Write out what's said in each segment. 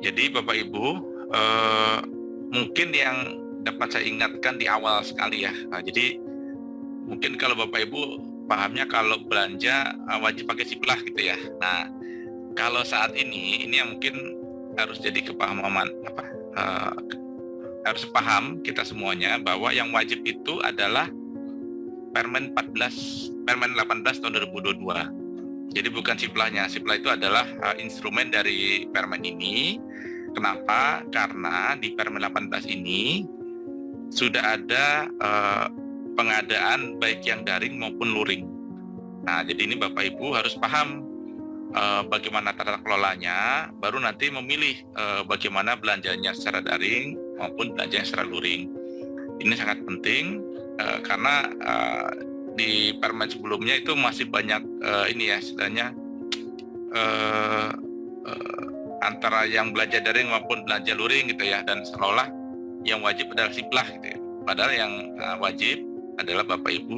Jadi Bapak Ibu, mungkin yang dapat saya ingatkan di awal sekali ya. Nah, jadi mungkin kalau Bapak Ibu pahamnya kalau belanja wajib pakai siplah gitu ya. Nah, kalau saat ini yang mungkin harus jadi kepahaman harus paham kita semuanya bahwa yang wajib itu adalah Permen 18 tahun 2022. Jadi bukan siplahnya. Siplah itu adalah instrumen dari Permen ini. Kenapa? Karena di Permen 18 ini sudah ada pengadaan baik yang daring maupun luring. Nah, jadi ini Bapak Ibu harus paham bagaimana tata kelolanya, baru nanti memilih bagaimana belanjanya secara daring maupun belanjanya secara luring. Ini sangat penting karena di permen sebelumnya itu masih banyak ini ya istilahnya antara yang belanja daring maupun belanja luring gitu ya, dan seolah yang wajib adalah siplah gitu ya. Padahal yang wajib adalah Bapak Ibu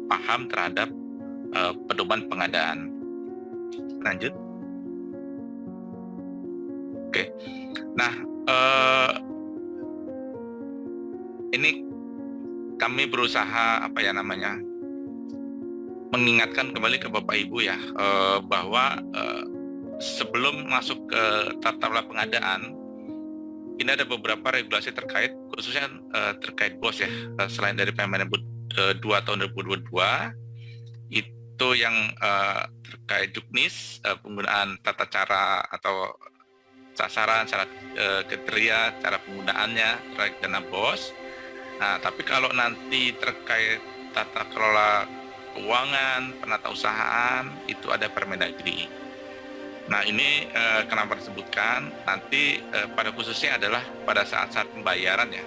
paham terhadap pedoman pengadaan. Lanjut. Oke. Nah, ini kami berusaha mengingatkan kembali ke Bapak Ibu ya bahwa sebelum masuk ke tata kelola pengadaan ini ada beberapa regulasi terkait khususnya terkait BOS ya, selain dari Permendikbud 2 tahun 2022 itu yang terkait juknis, penggunaan tata cara atau sasaran, syarat kriteria, cara penggunaannya terkait dana BOS. Nah, tapi kalau nanti terkait tata kelola keuangan, penatausahaan, itu ada Permendagri. Nah, ini kenapa disebutkan, nanti pada khususnya adalah pada saat-saat pembayaran ya,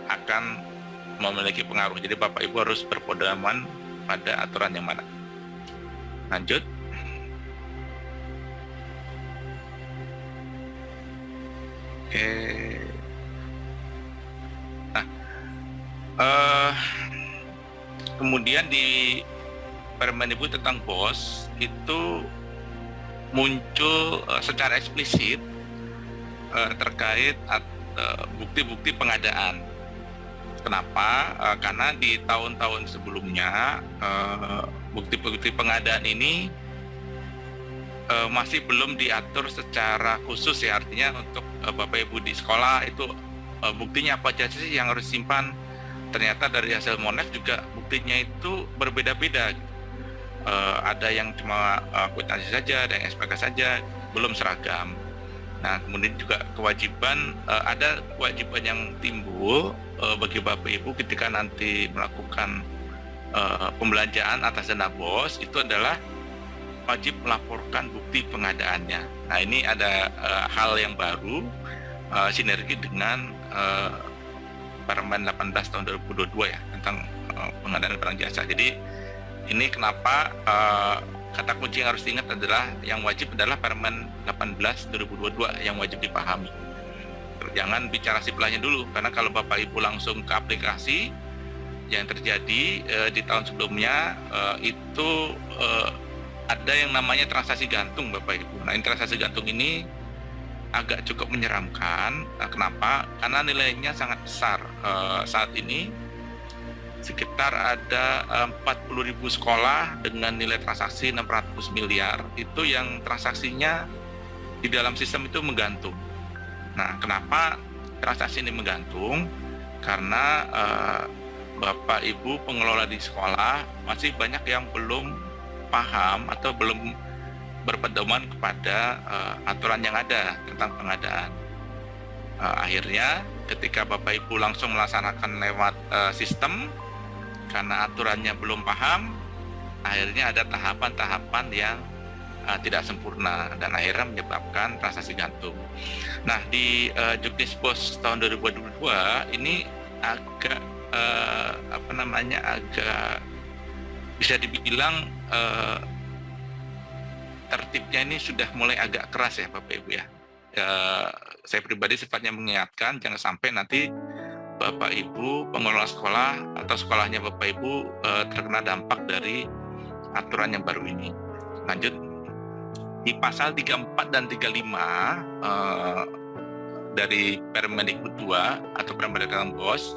akan memiliki pengaruh. Jadi Bapak Ibu harus berpedoman pada aturan yang mana. Lanjut. Oke. Nah, kemudian di Permendikbud tentang BOS itu muncul secara eksplisit terkait bukti-bukti pengadaan. Kenapa? Karena di tahun-tahun sebelumnya bukti-bukti pengadaan ini masih belum diatur secara khusus ya, artinya untuk Bapak Ibu di sekolah itu buktinya apa aja sih yang harus simpan. Ternyata dari hasil Monef juga buktinya itu berbeda-beda. Ada yang cuma kwitansi saja, ada yang SPK saja, belum seragam. Nah, kemudian juga kewajiban, ada kewajiban yang timbul bagi Bapak Ibu ketika nanti melakukan pembelanjaan atas dana BOS, itu adalah wajib melaporkan bukti pengadaannya. Nah, ini ada hal yang baru, sinergi dengan Permen 18 tahun 2022 ya, tentang pengadaan barang jasa. Jadi ini kenapa kata kunci yang harus diingat adalah yang wajib adalah Permen 18 2022 yang wajib dipahami. Jangan bicara siplahnya dulu, karena kalau Bapak Ibu langsung ke aplikasi, yang terjadi di tahun sebelumnya itu ada yang namanya transaksi gantung Bapak Ibu. Nah, transaksi gantung ini agak cukup menyeramkan. Kenapa? Karena nilainya sangat besar. Saat ini sekitar ada 40.000 sekolah dengan nilai transaksi 600 miliar. Itu yang transaksinya di dalam sistem itu menggantung. Nah, kenapa transaksi ini menggantung? Karena Bapak Ibu pengelola di sekolah masih banyak yang belum paham atau belum berpedoman kepada aturan yang ada tentang pengadaan. Akhirnya ketika Bapak Ibu langsung melaksanakan lewat sistem, karena aturannya belum paham, akhirnya ada tahapan-tahapan yang tidak sempurna dan akhirnya menyebabkan transaksi gantung. Nah, di Juknis BOS tahun 2022 ini agak agak bisa dibilang tertibnya ini sudah mulai agak keras ya Bapak Ibu ya. Saya pribadi sifatnya mengingatkan jangan sampai nanti Bapak Ibu pengelola sekolah atau sekolahnya Bapak Ibu terkena dampak dari aturan yang baru ini. Lanjut. di pasal 34 dan 35 dari Permendikbud 2 atau Permendikbud BOS,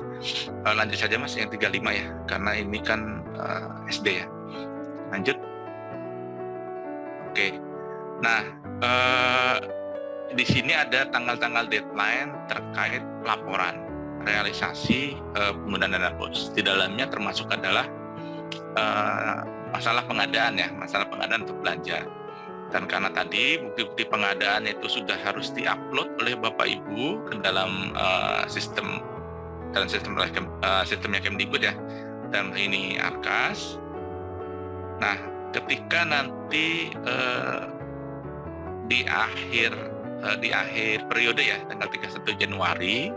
lanjut saja Mas yang 35 ya, karena ini kan SD ya. Lanjut. Oke. Nah, di sini ada tanggal-tanggal deadline terkait laporan realisasi penggunaan dana BOS. Di dalamnya termasuk adalah masalah pengadaan ya, masalah pengadaan untuk belanja. Dan karena tadi bukti-bukti pengadaan itu sudah harus diupload oleh Bapak Ibu ke dalam sistemnya Kemdikbud ya, dan ini Arkas. Nah, ketika nanti di akhir periode ya, tanggal 31 Januari,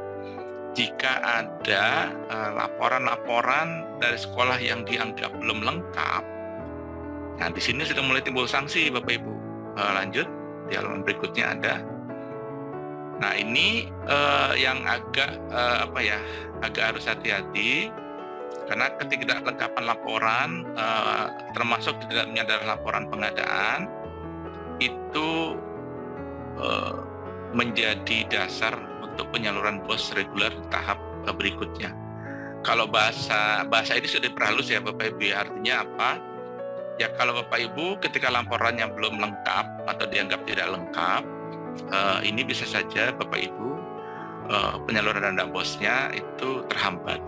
jika ada laporan-laporan dari sekolah yang dianggap belum lengkap, nah di sini sudah mulai timbul sanksi Bapak Ibu. Lanjut di halaman berikutnya ada. Nah ini yang agak agak harus hati-hati, karena ketidaklengkapan laporan termasuk di dalamnya adalah laporan pengadaan itu menjadi dasar untuk penyaluran BOS reguler tahap berikutnya. Kalau bahasa ini sudah diperhalus ya Bapak Ibu, artinya apa? Ya kalau Bapak Ibu ketika laporannya belum lengkap atau dianggap tidak lengkap, ini bisa saja Bapak Ibu penyaluran dana BOS-nya itu terhambat.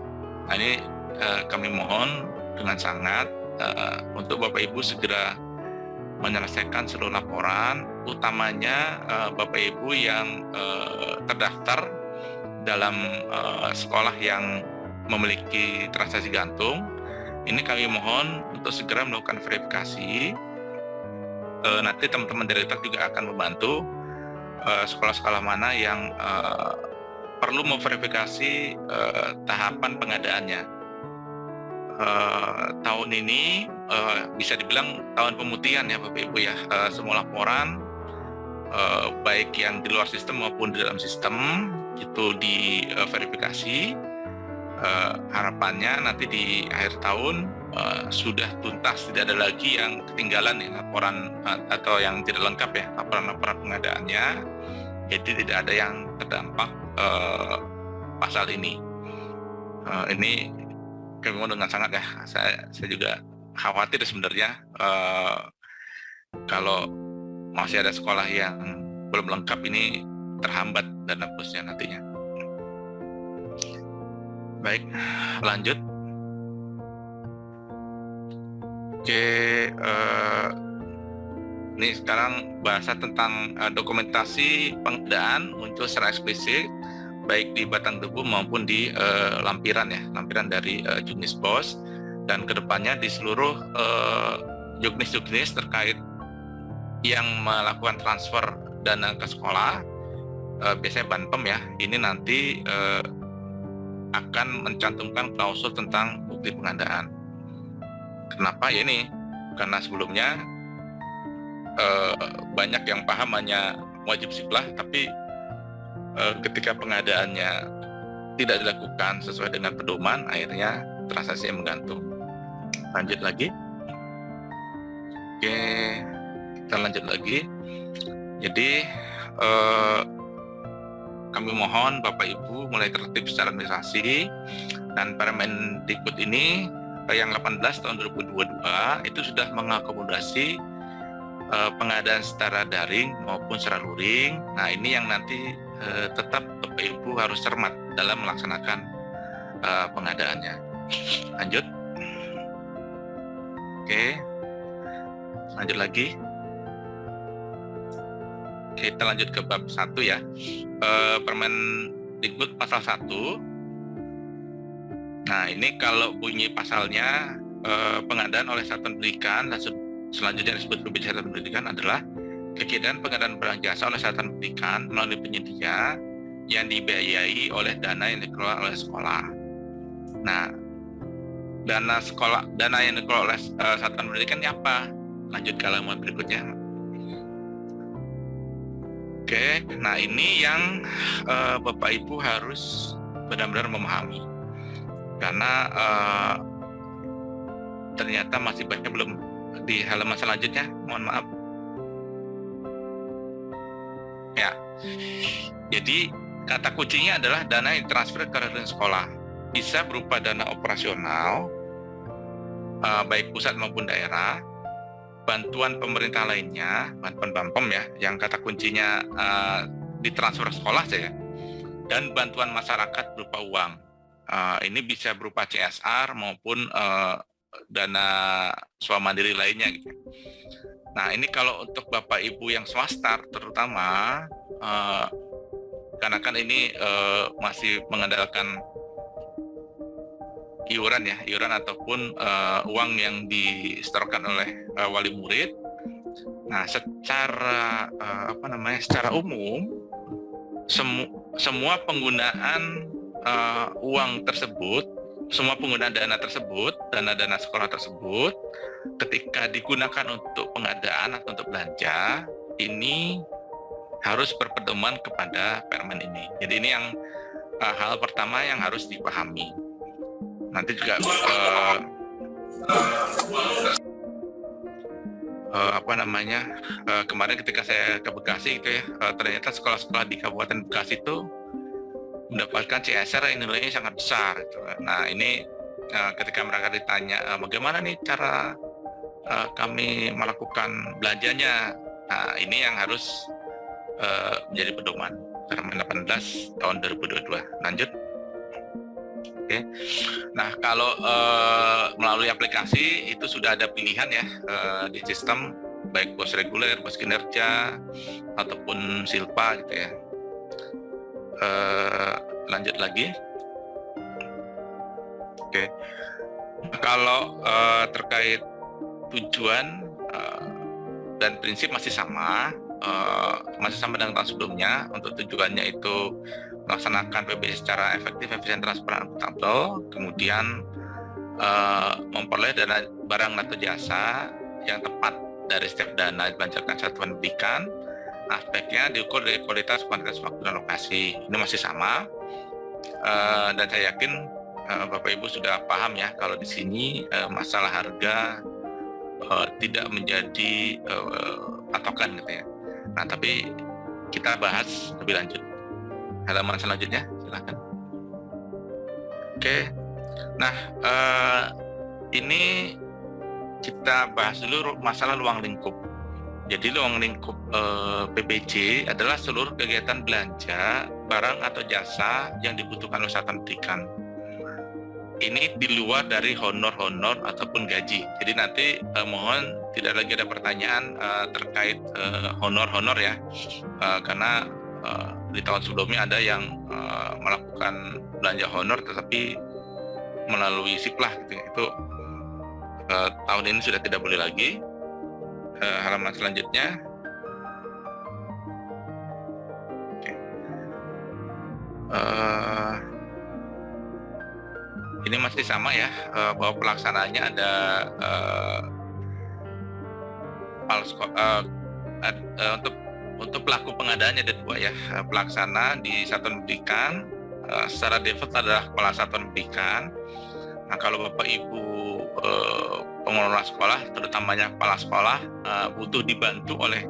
Nah ini kami mohon dengan sangat untuk Bapak Ibu segera menyelesaikan seluruh laporan, utamanya Bapak Ibu yang terdaftar dalam sekolah yang memiliki transaksi gantung. Ini kami mohon untuk segera melakukan verifikasi. Nanti teman-teman direktur juga akan membantu sekolah-sekolah mana yang perlu memverifikasi tahapan pengadaannya. Tahun ini bisa dibilang tahun pemutihan ya Bapak Ibu ya. Semua laporan baik yang di luar sistem maupun di dalam sistem itu diverifikasi. Harapannya nanti di akhir tahun sudah tuntas, tidak ada lagi yang ketinggalan ya laporan atau yang tidak lengkap ya laporan-laporan pengadaannya, jadi tidak ada yang terdampak pasal ini. Ini kami mohon dengan sangat ya, saya juga khawatir sebenarnya kalau masih ada sekolah yang belum lengkap ini terhambat dana BOS-nya nantinya. Baik, lanjut. Oke, ini sekarang bahasa tentang dokumentasi pengadaan muncul secara eksplisit baik di batang tubuh maupun di lampiran ya, lampiran dari juknis BOS, dan kedepannya di seluruh juknis terkait yang melakukan transfer dana ke sekolah, biasanya Banpem ya, ini nanti akan mencantumkan klausul tentang bukti pengadaan. Kenapa ya ini? Karena sebelumnya banyak yang paham hanya wajib siplah, tapi ketika pengadaannya tidak dilakukan sesuai dengan pedoman, akhirnya transaksi menggantung. Lanjut lagi. Oke, kita lanjut lagi. Jadi kami mohon Bapak Ibu mulai tertib secara administrasi, dan Permendikbud ini yang 18 tahun 2022 itu sudah mengakomodasi pengadaan secara daring maupun secara luring. Nah ini yang nanti tetap Bapak Ibu harus cermat dalam melaksanakan pengadaannya. Lanjut. Oke, lanjut lagi. Kita lanjut ke bab 1 ya. Permendikbud pasal 1. Nah, ini kalau bunyi pasalnya, pengadaan oleh satuan pendidikan, dan selanjutnya disebut pembicaraan satuan pendidikan adalah kegiatan pengadaan barang jasa oleh satuan pendidikan melalui penyedia yang dibiayai oleh dana yang dikelola oleh sekolah. Nah, dana yang dikelola oleh satuan pendidikan ini apa? Lanjut ke halaman berikutnya. Oke, nah ini yang Bapak Ibu harus benar-benar memahami, karena ternyata masih banyak belum di halaman selanjutnya. Mohon maaf. Jadi kata kuncinya adalah dana yang transfer ke rekening sekolah. Bisa berupa dana operasional, baik pusat maupun daerah, bantuan pemerintah lainnya, bantuan BAMPEM ya, yang kata kuncinya ditransfer sekolah saja, dan bantuan masyarakat berupa uang. Ini bisa berupa CSR maupun dana swamandiri lainnya gitu. Nah, ini kalau untuk Bapak Ibu yang swasta terutama, karena kan ini masih mengandalkan iuran ataupun uang yang disetorkan oleh wali murid. Nah, secara secara umum semua penggunaan uang tersebut, semua penggunaan dana tersebut, dana sekolah tersebut, ketika digunakan untuk pengadaan atau untuk belanja, ini harus berpedoman kepada Permen ini. Jadi ini yang hal pertama yang harus dipahami. Nanti juga kemarin ketika saya ke Bekasi gitu ya, ternyata sekolah-sekolah di Kabupaten Bekasi itu mendapatkan CSR yang nilainya sangat besar gitu. Nah, ini ketika mereka ditanya bagaimana nih cara kami melakukan belanjanya, nah ini yang harus menjadi pedoman Permen 18 tahun 2022. Lanjut. Oke. Nah, kalau melalui aplikasi itu sudah ada pilihan ya di sistem, baik bos reguler, bos kinerja, ataupun silpa gitu ya. Lanjut lagi. Oke. Kalau terkait tujuan dan prinsip masih sama dengan tahun sebelumnya. Untuk tujuannya itu melaksanakan PBJ secara efektif, efisien, transparan, akuntabel, kemudian memperoleh dana barang atau jasa yang tepat dari setiap dana dibelanjakan satuan pendidikan. Aspeknya diukur dari kualitas, kuantitas, waktu, dan lokasi. Ini masih sama, dan saya yakin Bapak Ibu sudah paham ya kalau di sini masalah harga tidak menjadi patokan gitu ya. Nah, tapi kita bahas lebih lanjut. Halaman selanjutnya, silakan. Oke, nah ini kita bahas dulu masalah ruang lingkup. Jadi ruang lingkup PBJ adalah seluruh kegiatan belanja, barang atau jasa yang dibutuhkan oleh satuan pendidikan. Ini di luar dari honor-honor ataupun gaji. Jadi nanti mohon tidak lagi ada pertanyaan terkait honor-honor ya, karena di tahun sebelumnya ada yang melakukan belanja honor tetapi melalui siplah gitu. Itu tahun ini sudah tidak boleh lagi. Halaman selanjutnya. Oke. Ini masih sama ya, bahwa pelaksanaannya ada untuk pelaku pengadaannya ada dua ya, pelaksana di satuan pendidikan, secara default adalah kepala satuan pendidikan. Nah, kalau Bapak Ibu pengelola sekolah, terutamanya kepala sekolah, butuh dibantu oleh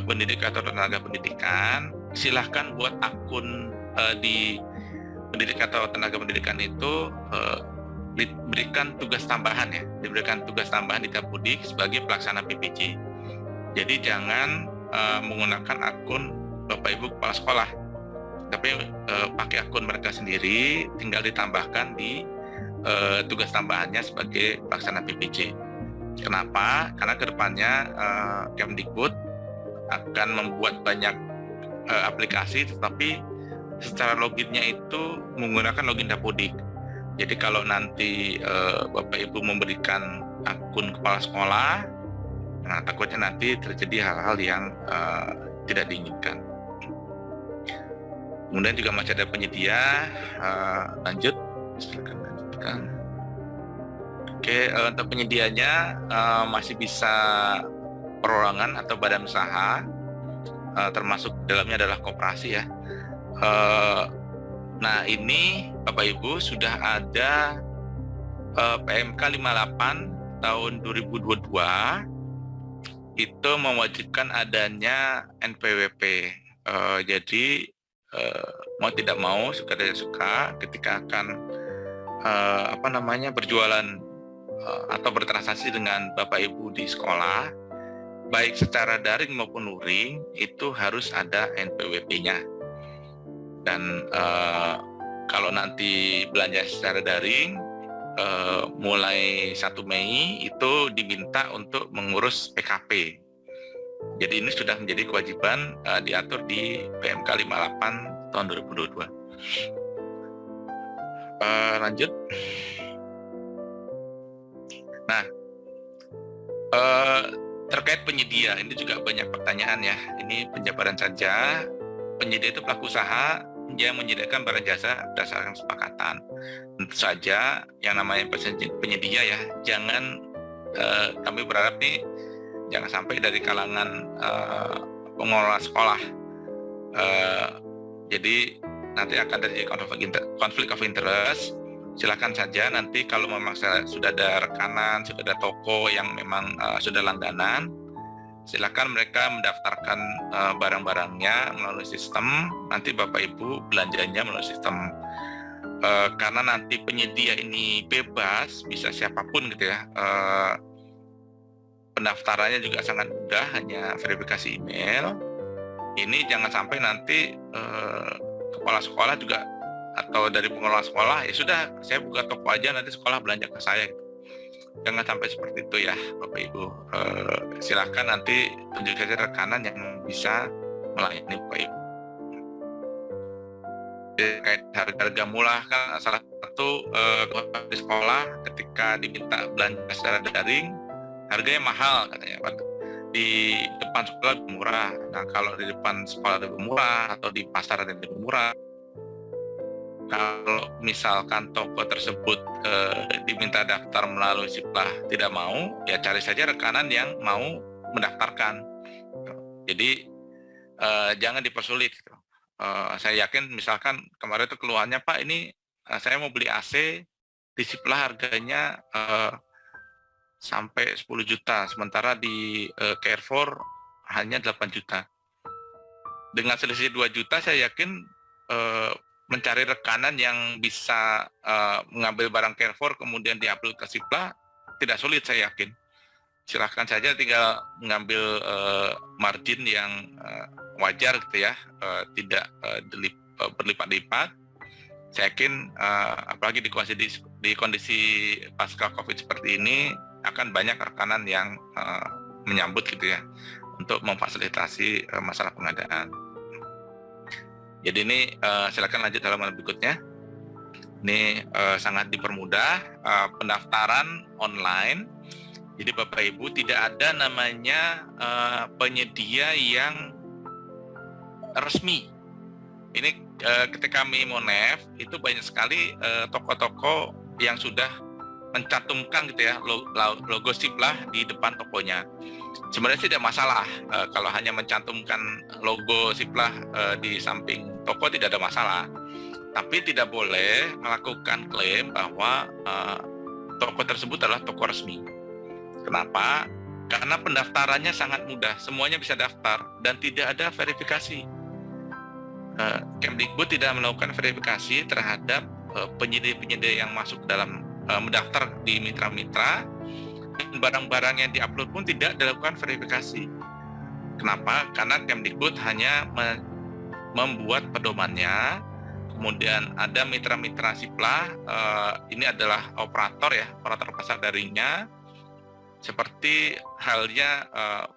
pendidik atau tenaga pendidikan, silahkan buat akun di pendidik atau tenaga pendidikan itu diberikan tugas tambahan ya, diberikan tugas tambahan di Dapudik sebagai pelaksana PPJ. Jadi jangan menggunakan akun Bapak Ibu kepala sekolah, tapi pakai akun mereka sendiri, tinggal ditambahkan di tugas tambahannya sebagai pelaksana PPJ. Kenapa? Karena kedepannya Kemdikbud akan membuat banyak aplikasi, tetapi secara loginnya itu menggunakan login Dapudik. Jadi kalau nanti Bapak Ibu memberikan akun kepala sekolah, nah takutnya nanti terjadi hal-hal yang tidak diinginkan. Kemudian juga masih ada penyedia. Lanjut, silakan lanjutkan. Oke, untuk penyedianya masih bisa perorangan atau badan usaha, termasuk dalamnya adalah koperasi ya. Nah, ini Bapak Ibu sudah ada PMK 58 tahun 2022 itu mewajibkan adanya NPWP, Jadi mau tidak mau, suka tidak suka, ketika akan berjualan atau bertransaksi dengan Bapak Ibu di sekolah, baik secara daring maupun luring, itu harus ada NPWP-nya. Dan kalau nanti belanja secara daring, mulai 1 Mei itu diminta untuk mengurus PKP. Jadi ini sudah menjadi kewajiban diatur di PMK 58 tahun 2022. Lanjut. Nah, terkait penyedia, ini juga banyak pertanyaan ya. Ini penjabaran saja. Penyedia itu pelaku usaha yang menyediakan barang jasa berdasarkan kesepakatan. Tentu saja yang namanya penyedia ya, jangan kami berharap nih jangan sampai dari kalangan pengelola sekolah. Jadi nanti akan terjadi konflik of interest. Silakan saja nanti kalau memang sudah ada rekanan, sudah ada toko yang memang sudah langganan, silakan mereka mendaftarkan barang-barangnya melalui sistem. Nanti Bapak Ibu belanjanya melalui sistem. Karena nanti penyedia ini bebas, bisa siapapun gitu ya. Pendaftarannya juga sangat mudah, hanya verifikasi email. Ini jangan sampai nanti kepala sekolah juga atau dari pengelola sekolah, ya sudah saya buka toko aja, nanti sekolah belanja ke saya. Jangan sampai seperti itu ya Bapak Ibu. Silakan nanti tunjuk saja rekanan yang bisa melayani Bapak Ibu. Terkait harga murah kan salah satu di sekolah ketika diminta belanja secara daring, harganya mahal katanya. Di depan sekolah lebih murah. Nah kalau di depan sekolah lebih murah atau di pasar lebih murah, kalau misalkan toko tersebut diminta daftar melalui Siplah tidak mau, ya cari saja rekanan yang mau mendaftarkan. Jadi jangan dipersulit. Saya yakin misalkan kemarin itu keluhannya, Pak ini saya mau beli AC di Siplah harganya sampai 10 juta, sementara di Carrefour hanya 8 juta. Dengan selisih 2 juta saya yakin mencari rekanan yang bisa mengambil barang Carrefour kemudian diupload ke Siplah tidak sulit, saya yakin. Silahkan saja tinggal mengambil margin yang wajar gitu ya, tidak berlipat-lipat. Saya yakin apalagi di kondisi pasca COVID seperti ini akan banyak rekanan yang menyambut gitu ya untuk memfasilitasi masalah pengadaan. Jadi ini silakan lanjut halaman berikutnya. Ini sangat dipermudah pendaftaran online. Jadi Bapak Ibu tidak ada namanya penyedia yang resmi. Ini ketika kami Monef itu banyak sekali toko-toko yang sudah mencantumkan gitu ya logo Siplah di depan tokonya. Sebenarnya tidak masalah kalau hanya mencantumkan logo Siplah di samping toko, tidak ada masalah. Tapi tidak boleh melakukan klaim bahwa toko tersebut adalah toko resmi. Kenapa? Karena pendaftarannya sangat mudah, semuanya bisa daftar dan tidak ada verifikasi. Kemdikbud tidak melakukan verifikasi terhadap penyedia-penyedia yang masuk dalam mendaftar di mitra-mitra, dan barang-barang yang diupload pun tidak dilakukan verifikasi. Kenapa? Karena Kemdikbud hanya membuat pedomannya, kemudian ada mitra-mitra Siplah, ini adalah operator ya, operator pasar daringnya, seperti halnya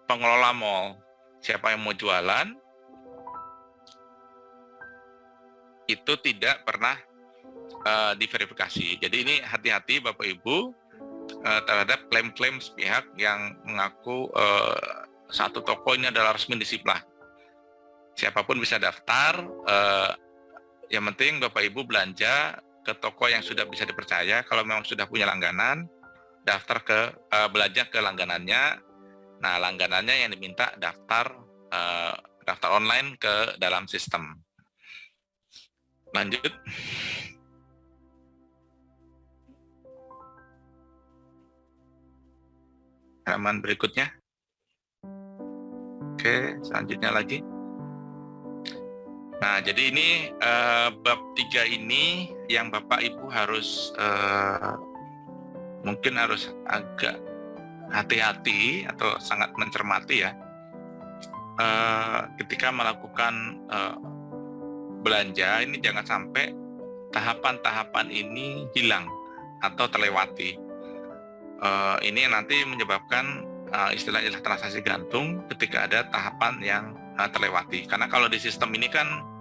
pengelola mall. Siapa yang mau jualan, itu tidak pernah diverifikasi. Jadi ini hati-hati Bapak Ibu terhadap klaim-klaim sepihak yang mengaku satu toko ini adalah resmi di Siplah. Siapapun bisa daftar, yang penting Bapak Ibu belanja ke toko yang sudah bisa dipercaya. Kalau memang sudah punya langganan, daftar belanja ke langganannya. Nah, langganannya yang diminta daftar online ke dalam sistem. Lanjut. Halaman berikutnya. Oke, selanjutnya lagi. Nah, jadi ini bab 3 ini yang Bapak Ibu harus mungkin harus agak hati-hati atau sangat mencermati ya ketika melakukan belanja. Ini jangan sampai tahapan-tahapan ini hilang atau terlewati. Ini nanti menyebabkan istilah-istilah transaksi gantung ketika ada tahapan yang terlewati. Karena kalau di sistem ini kan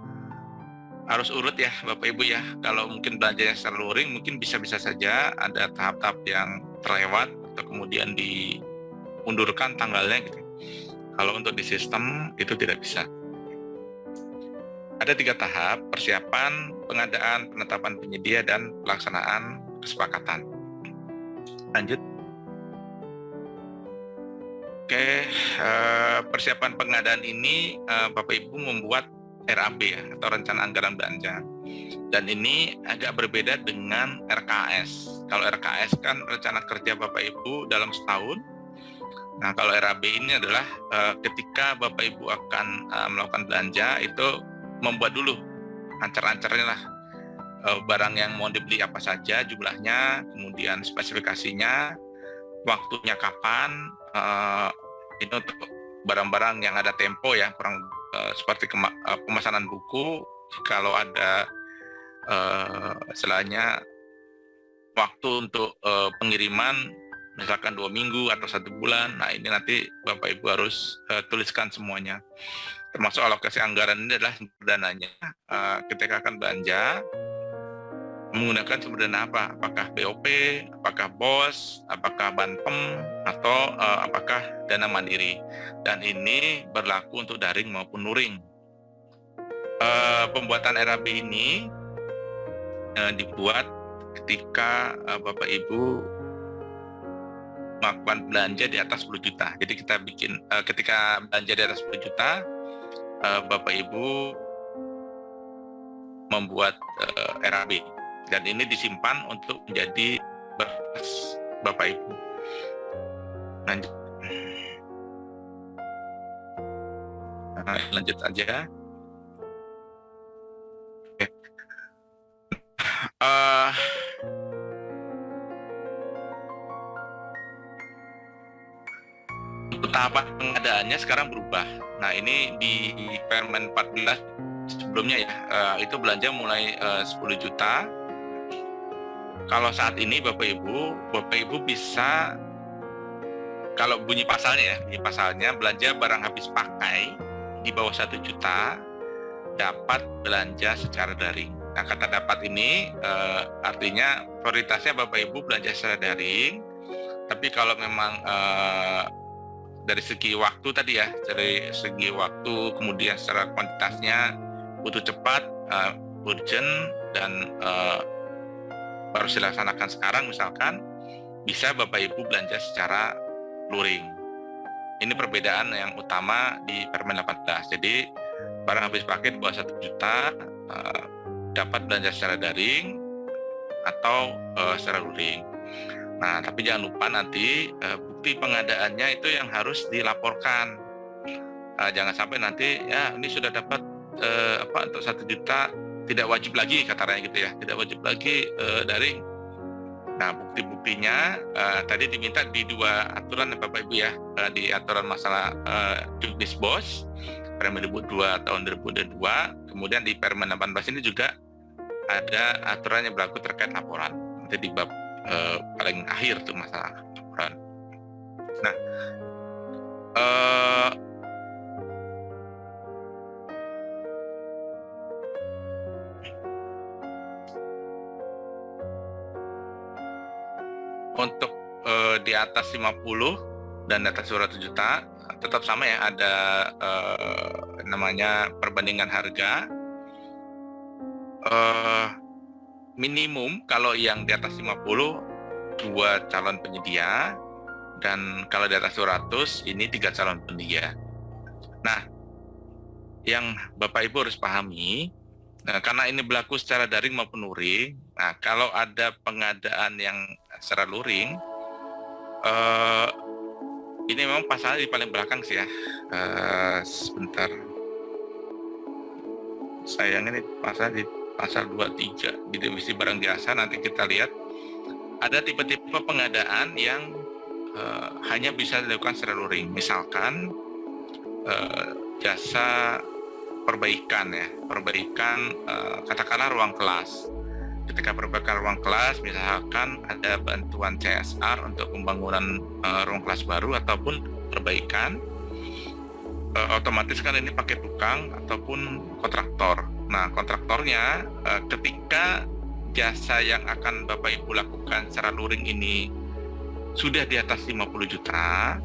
harus urut ya Bapak Ibu ya. Kalau mungkin belanjanya secara luring mungkin bisa-bisa saja ada tahap-tahap yang terlewat atau kemudian diundurkan tanggalnya gitu. Kalau untuk di sistem itu tidak bisa. Ada 3 tahap: persiapan, pengadaan, penetapan penyedia, dan pelaksanaan kesepakatan. Lanjut. Oke, persiapan pengadaan ini Bapak Ibu membuat RAB ya, atau rencana anggaran belanja. Dan ini agak berbeda dengan RKS. Kalau RKS kan rencana kerja Bapak Ibu dalam setahun. Nah, kalau RAB ini adalah ketika Bapak Ibu akan melakukan belanja, itu membuat dulu ancar-ancarnya lah barang yang mau dibeli apa saja, jumlahnya, kemudian spesifikasinya, waktunya kapan, ini untuk barang-barang yang ada tempo ya, kurang seperti pemesanan buku. Kalau ada istilahnya waktu untuk pengiriman misalkan 2 minggu atau 1 bulan, nah ini nanti Bapak Ibu harus tuliskan semuanya, termasuk alokasi anggaran. Ini adalah sumber dananya ketika akan belanja, menggunakan sumber dana apa? Apakah BOP, apakah BOS, apakah Banpem, atau apakah dana mandiri. Dan ini berlaku untuk daring maupun luring. Pembuatan RAB ini dibuat ketika Bapak Ibu melakukan belanja di atas 10 juta. Jadi kita bikin ketika belanja di atas 10 juta, Bapak Ibu membuat RAB. Dan ini disimpan untuk menjadi berkas Bapak Ibu. Lanjut aja. Oke. Untuk tahapan pengadaannya sekarang berubah. Nah, ini di Permen 14 sebelumnya ya, itu belanja mulai 10 juta. Kalau saat ini Bapak Ibu bisa, kalau bunyi pasalnya belanja barang habis pakai di bawah 1 juta dapat belanja secara daring. Nah, kata dapat ini artinya prioritasnya Bapak Ibu belanja secara daring. Tapi kalau memang dari segi waktu tadi ya, dari segi waktu kemudian secara kuantitasnya butuh cepat, urgent, dan harus dilaksanakan sekarang misalkan, bisa Bapak Ibu belanja secara luring. Ini perbedaan yang utama di Permen 18. Jadi barang habis pakai di bawah 1 juta dapat belanja secara daring atau secara luring. Nah, tapi jangan lupa nanti bukti pengadaannya itu yang harus dilaporkan. Jangan sampai nanti ya ini sudah dapat untuk 1 juta tidak wajib lagi katanya gitu ya, tidak wajib lagi daring. Nah, bukti-buktinya tadi diminta di 2 aturan Bapak Ibu ya, di aturan masalah Juknis BOS Permen 2002 tahun 2002, kemudian di Permen 18 ini juga ada aturan yang berlaku terkait laporan. Nanti di bab paling akhir tuh masalah laporan. Nah, untuk di atas 50 dan di atas 200 juta tetap sama ya, ada namanya perbandingan harga. Minimum kalau yang di atas 50 2 calon penyedia, dan kalau di atas 200 ini 3 calon penyedia. Nah, yang Bapak Ibu harus pahami, karena ini berlaku secara daring maupun luring. Nah, kalau ada pengadaan yang secara luring, ini memang pasalnya di paling belakang sih ya. Sebentar. sayangnya di pasal 23 di divisi barang jasa, nanti kita lihat ada tipe-tipe pengadaan yang hanya bisa dilakukan secara luring. Misalkan jasa perbaikan katakanlah ruang kelas. Ketika perbaikan ruang kelas, misalkan ada bantuan CSR untuk pembangunan ruang kelas baru ataupun perbaikan, otomatis kan ini pakai tukang ataupun kontraktor. Nah, kontraktornya ketika jasa yang akan Bapak Ibu lakukan secara luring ini sudah di atas 50 juta,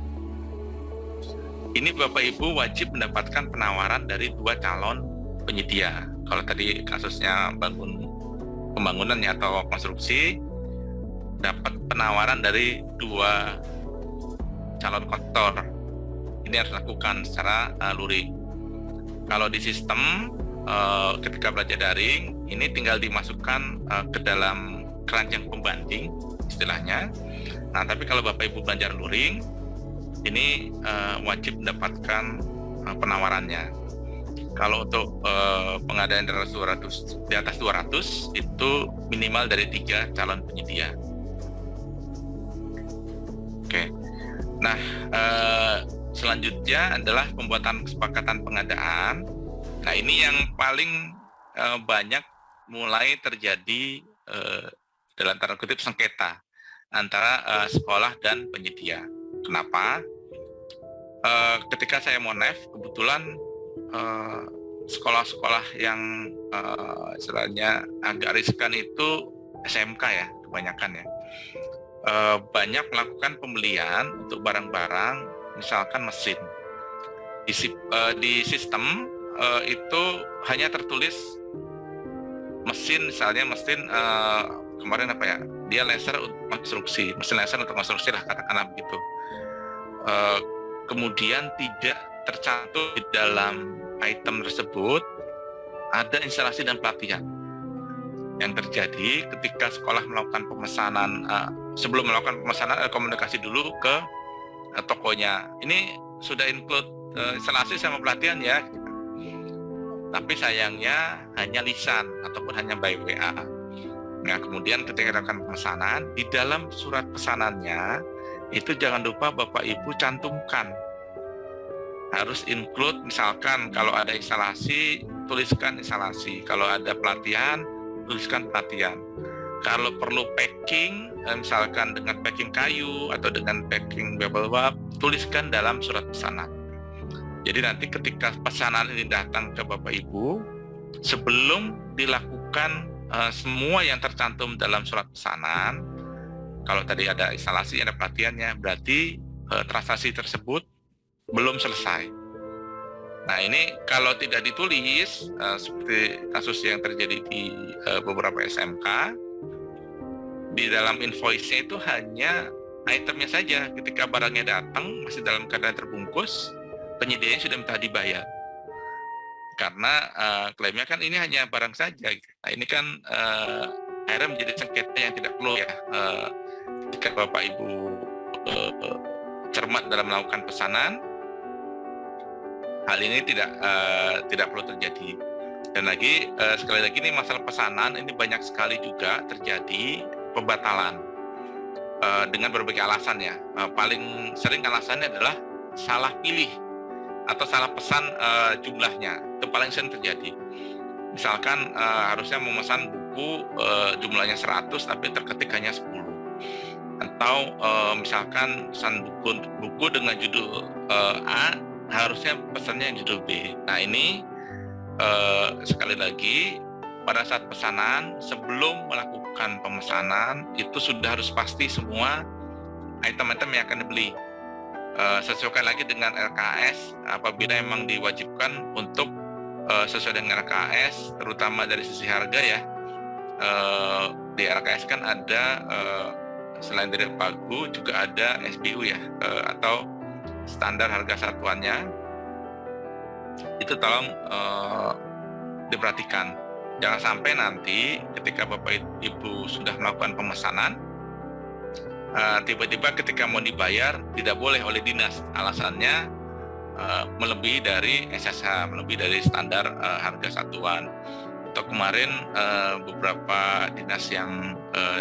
ini Bapak Ibu wajib mendapatkan penawaran dari 2 calon penyedia. Kalau tadi kasusnya pembangunannya atau konstruksi, dapat penawaran dari 2 calon kontraktor. Ini harus dilakukan secara luring. Kalau di sistem ketika belajar daring, ini tinggal dimasukkan ke dalam keranjang pembanding istilahnya. Nah, tapi kalau Bapak Ibu belajar luring, ini wajib mendapatkan penawarannya. Kalau untuk pengadaan di atas 200 itu minimal dari 3 calon penyedia. Oke. Nah, selanjutnya adalah pembuatan kesepakatan pengadaan. Nah, ini yang paling banyak mulai terjadi dalam tanda kutip sengketa antara sekolah dan penyedia. Kenapa? Ketika saya monef, kebetulan sekolah-sekolah yang istilahnya agak riskan itu SMK ya, kebanyakan ya. Banyak melakukan pembelian untuk barang-barang, misalkan mesin. Di sistem itu hanya tertulis mesin, misalnya mesin kemarin apa ya, dia laser untuk konstruksi, mesin laser untuk konstruksi lah katakanlah begitu. Kemudian tidak tercantum di dalam item tersebut ada instalasi dan pelatihan. Yang terjadi ketika sekolah melakukan pemesanan, sebelum melakukan pemesanan komunikasi dulu ke tokonya. Ini sudah include instalasi sama pelatihan ya. Tapi sayangnya hanya lisan ataupun hanya by WA. Nah, kemudian ketika melakukan pemesanan, di dalam surat pesanannya itu jangan lupa Bapak Ibu cantumkan. Harus include, misalkan kalau ada instalasi, tuliskan instalasi. Kalau ada pelatihan, tuliskan pelatihan. Kalau perlu packing, misalkan dengan packing kayu atau dengan packing bubble wrap, tuliskan dalam surat pesanan. Jadi nanti ketika pesanan ini datang ke Bapak Ibu, sebelum dilakukan semua yang tercantum dalam surat pesanan, kalau tadi ada instalasi, ada pelatihannya, berarti transaksi tersebut belum selesai. Nah, ini kalau tidak ditulis, seperti kasus yang terjadi di beberapa SMK, di dalam invoice-nya itu hanya itemnya saja. Ketika barangnya datang, masih dalam keadaan terbungkus, penyedianya sudah minta dibayar. Karena klaimnya kan ini hanya barang saja. Nah, ini kan akhirnya menjadi sengketa yang tidak perlu ya. Jika Bapak Ibu cermat dalam melakukan pesanan, hal ini tidak perlu terjadi. Dan lagi sekali lagi ini masalah pesanan ini banyak sekali juga terjadi pembatalan dengan berbagai alasan ya. Paling sering alasannya adalah salah pilih atau salah pesan jumlahnya. Itu paling sering terjadi. Misalkan harusnya memesan buku jumlahnya 100 tapi terketik hanya 10. Atau misalkan pesan buku dengan judul A, harusnya pesannya yang judul B. Nah, ini sekali lagi pada saat pesanan, sebelum melakukan pemesanan itu sudah harus pasti semua item-item yang akan dibeli. Sesuaikan lagi dengan RKS apabila memang diwajibkan untuk sesuai dengan RKS, terutama dari sisi harga ya. Di RKS kan ada selain dari pagu juga ada SBU ya, atau standar harga satuannya. Itu tolong diperhatikan. Jangan sampai nanti ketika Bapak Ibu sudah melakukan pemesanan, tiba-tiba ketika mau dibayar tidak boleh oleh dinas. Alasannya melebihi dari SSH, melebihi dari standar harga satuan. Untuk kemarin beberapa dinas yang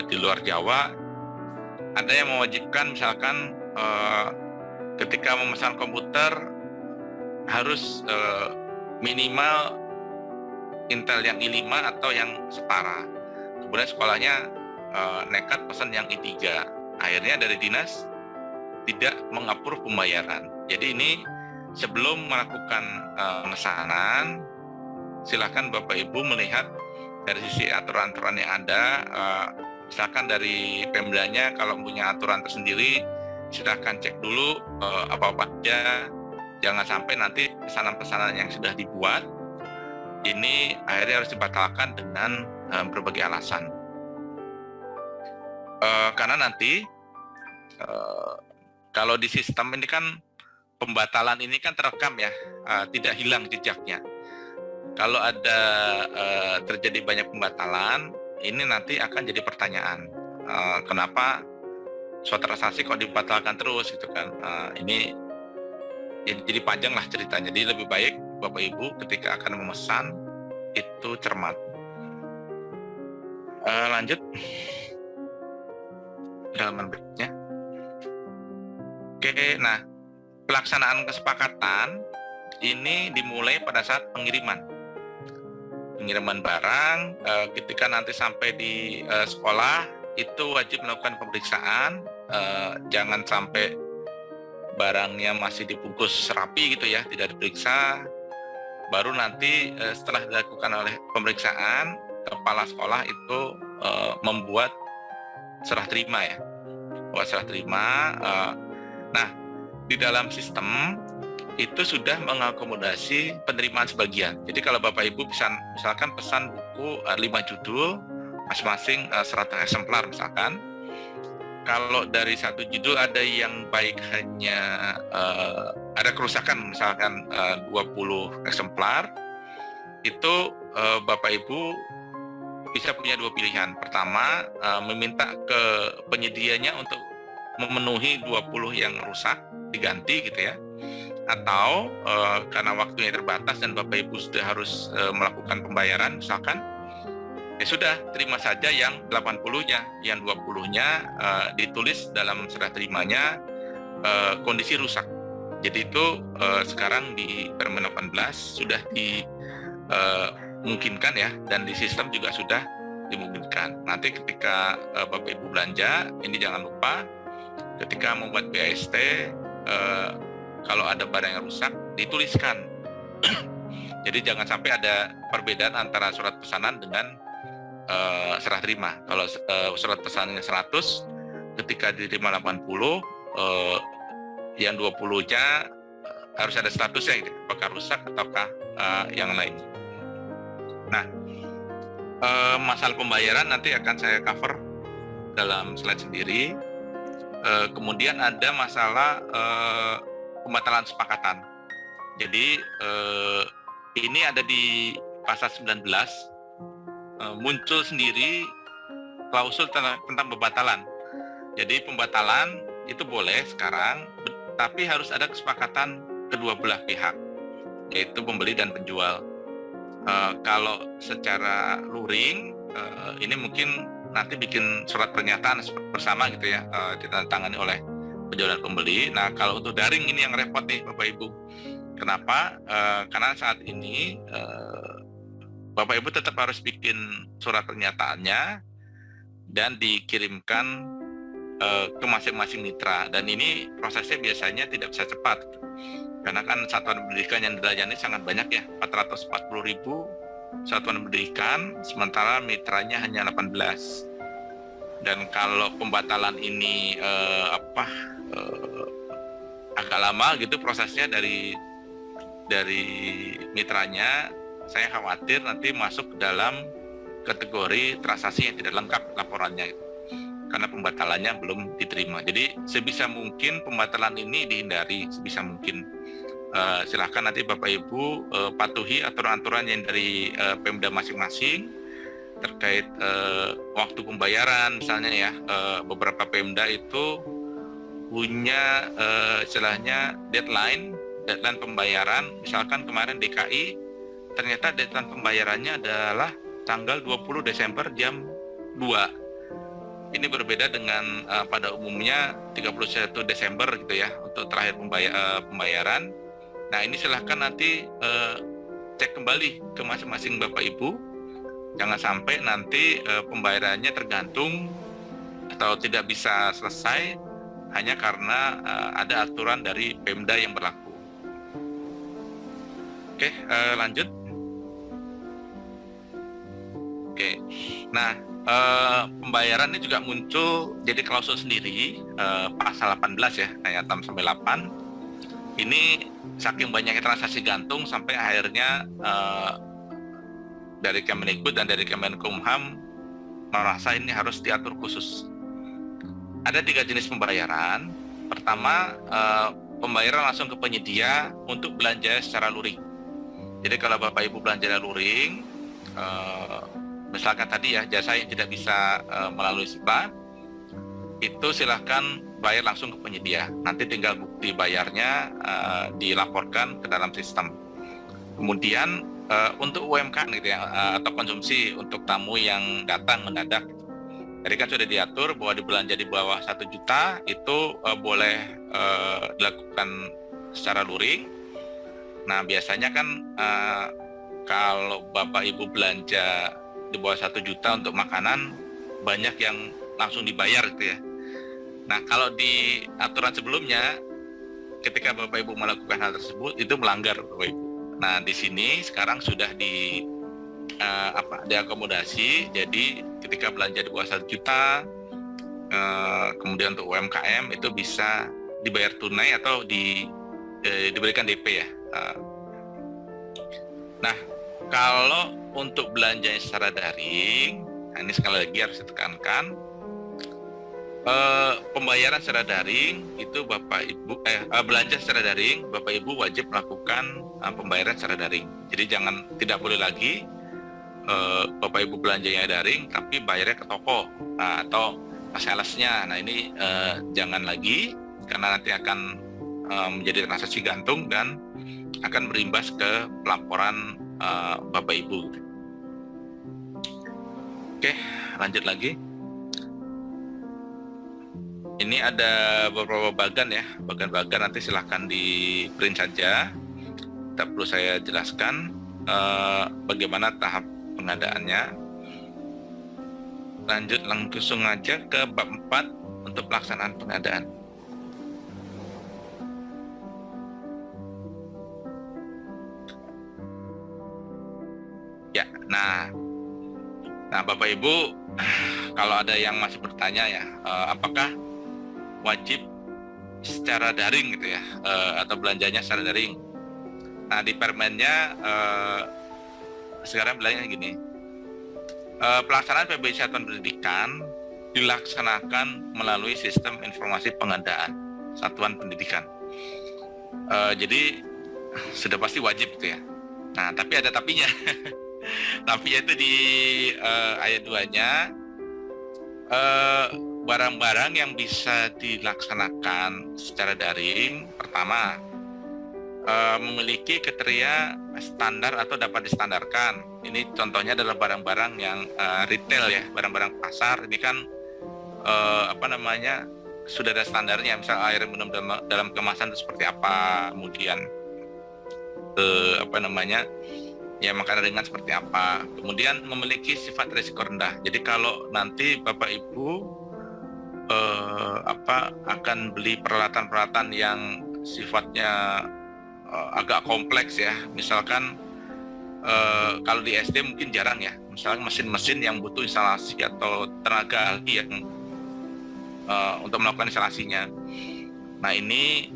di luar Jawa ada yang mewajibkan misalkan ketika memesan komputer harus minimal Intel yang i5 atau yang setara. Kemudian sekolahnya nekat pesan yang i3. Akhirnya dari dinas tidak mengapprove pembayaran. Jadi ini sebelum melakukan pemesanan, silakan Bapak Ibu melihat dari sisi aturan-aturan yang ada. Misalkan dari Pemdanya kalau punya aturan tersendiri, silakan cek dulu apa-apa aja. Jangan sampai nanti pesanan-pesanan yang sudah dibuat ini akhirnya harus dibatalkan dengan berbagai alasan. Karena nanti kalau di sistem ini kan pembatalan ini kan terekam ya, tidak hilang jejaknya. Kalau ada terjadi banyak pembatalan, ini nanti akan jadi pertanyaan, kenapa suatu transaksi kok dibatalkan terus gitu kan? Ini jadi panjang lah ceritanya. Jadi lebih baik Bapak Ibu ketika akan memesan itu cermat. Lanjut halaman berikutnya. Oke, nah pelaksanaan kesepakatan ini dimulai pada saat pengiriman barang. Ketika nanti sampai di sekolah itu wajib melakukan pemeriksaan, jangan sampai barangnya masih dibungkus rapi gitu ya, tidak diperiksa. Baru nanti setelah dilakukan oleh pemeriksaan, kepala sekolah itu membuat serah terima ya, buat serah terima. Nah, di dalam sistem itu sudah mengakomodasi penerimaan sebagian. Jadi kalau Bapak Ibu misalkan pesan buku 5 judul, masing-masing 100 eksemplar misalkan. Kalau dari satu judul ada yang baik hanya ada kerusakan misalkan 20 eksemplar, itu Bapak Ibu bisa punya dua pilihan. Pertama, meminta ke penyedianya untuk memenuhi 20 yang rusak, diganti gitu ya. Atau karena waktunya terbatas dan Bapak Ibu sudah harus melakukan pembayaran misalkan, ya sudah, terima saja yang 80-nya, yang 20-nya ditulis dalam serah terimanya kondisi rusak. Jadi itu sekarang di Permen 18 sudah dimungkinkan ya, dan di sistem juga sudah dimungkinkan. Nanti ketika Bapak Ibu belanja, ini jangan lupa ketika membuat BAST, kalau ada barang yang rusak, dituliskan. Jadi jangan sampai ada perbedaan antara surat pesanan dengan serah terima. Kalau surat pesanannya 100, ketika diterima 80, yang 20-nya harus ada statusnya, gitu, apakah rusak ataukah yang lain. Nah, masalah pembayaran nanti akan saya cover dalam slide sendiri. Kemudian ada masalah pembatalan kesepakatan. Jadi ini ada di pasal 19. Muncul sendiri klausul tentang pembatalan. Jadi pembatalan itu boleh sekarang, tapi harus ada kesepakatan kedua belah pihak, yaitu pembeli dan penjual. Kalau secara luring, ini mungkin nanti bikin surat pernyataan bersama gitu ya, ditandatangani oleh penjual dan pembeli. Nah, kalau untuk daring ini yang repot nih Bapak Ibu. Kenapa? Karena saat ini Bapak Ibu tetap harus bikin surat pernyataannya dan dikirimkan ke masing-masing mitra. Dan ini prosesnya biasanya tidak bisa cepat, karena kan satuan pendidikan yang dilayani sangat banyak ya, 440.000 satuan pendidikan, sementara mitranya hanya 18. Dan kalau pembatalan ini agak lama gitu prosesnya dari mitranya, saya khawatir nanti masuk ke dalam kategori transaksi yang tidak lengkap laporannya, karena pembatalannya belum diterima. Jadi sebisa mungkin pembatalan ini dihindari sebisa mungkin. Silahkan nanti Bapak Ibu patuhi aturan-aturan yang dari Pemda masing-masing terkait waktu pembayaran misalnya ya. Beberapa Pemda itu punya istilahnya deadline deadline pembayaran, misalkan kemarin DKI, ternyata deadline pembayarannya adalah tanggal 20 Desember jam 2. Ini berbeda dengan pada umumnya 31 Desember gitu ya, untuk terakhir pembayaran. Nah, ini silahkan nanti cek kembali ke masing-masing Bapak Ibu. Jangan sampai nanti pembayarannya tergantung atau tidak bisa selesai hanya karena ada aturan dari Pemda yang berlaku. Oke, lanjut. Oke, nah pembayaran ini juga muncul jadi klausul sendiri, pasal 18 ya, ayat 6 sampai 8. Ini saking banyaknya transaksi gantung sampai akhirnya dari Kemendikbud dan dari Kemenkumham merasa ini harus diatur khusus. Ada 3 jenis pembayaran. Pertama, pembayaran langsung ke penyedia untuk belanja secara luring. Jadi kalau Bapak Ibu belanja luring, misalkan tadi ya jasa yang tidak bisa melalui SIPLA, itu silahkan bayar langsung ke penyedia. Nanti tinggal bukti bayarnya dilaporkan ke dalam sistem. Kemudian untuk UMKM gitu ya, atau konsumsi untuk tamu yang datang mendadak. Jadi kan sudah diatur bahwa belanja di bawah 1 juta itu boleh dilakukan secara luring. Nah, biasanya kan kalau Bapak Ibu belanja di bawah 1 juta untuk makanan, banyak yang langsung dibayar gitu ya. Nah, kalau di aturan sebelumnya, ketika Bapak Ibu melakukan hal tersebut, itu melanggar Bapak Ibu. Nah, di sini sekarang sudah diakomodasi. Jadi ketika belanja di bawah 1 juta, kemudian untuk UMKM itu bisa dibayar tunai atau diberikan DP ya. Nah, kalau untuk belanja secara daring, nah ini sekali lagi harus ditekankan, pembayaran secara daring itu Bapak Ibu belanja secara daring, Bapak Ibu wajib melakukan pembayaran secara daring. Jadi tidak boleh lagi Bapak Ibu belanjanya daring tapi bayarnya ke toko atau salesnya. Nah, ini jangan lagi, karena nanti akan menjadi transaksi gantung dan akan berimbas ke pelaporan Bapak Ibu. Oke, lanjut lagi. Ini ada beberapa bagan ya, bagan-bagan nanti silahkan di print saja. Tak perlu saya jelaskan bagaimana tahap pengadaannya. Lanjut langsung aja ke bab 4 untuk pelaksanaan pengadaan. Ya, nah Bapak Ibu, kalau ada yang masih bertanya ya, apakah wajib secara daring gitu ya, atau belanjanya secara daring? Nah, di permennya sekarang bilangnya gini, pelaksanaan PBI Satuan Pendidikan dilaksanakan melalui sistem informasi pengadaan Satuan Pendidikan. Jadi sudah pasti wajib gitu ya. Nah, tapi ada tapinya. Tapinya itu di ayat 2-nya, barang-barang yang bisa dilaksanakan secara daring, pertama, memiliki kriteria standar atau dapat distandarkan. Ini contohnya adalah barang-barang yang retail ya, barang-barang pasar. Ini kan sudah ada standarnya, misal air minum dalam kemasan itu seperti apa, kemudian ya makanan ringan seperti apa, kemudian memiliki sifat risiko rendah. Jadi kalau nanti Bapak Ibu akan beli peralatan-peralatan yang sifatnya agak kompleks ya, misalkan kalau di SD mungkin jarang ya, misalnya mesin-mesin yang butuh instalasi atau tenaga ahli yang untuk melakukan instalasinya. Nah, ini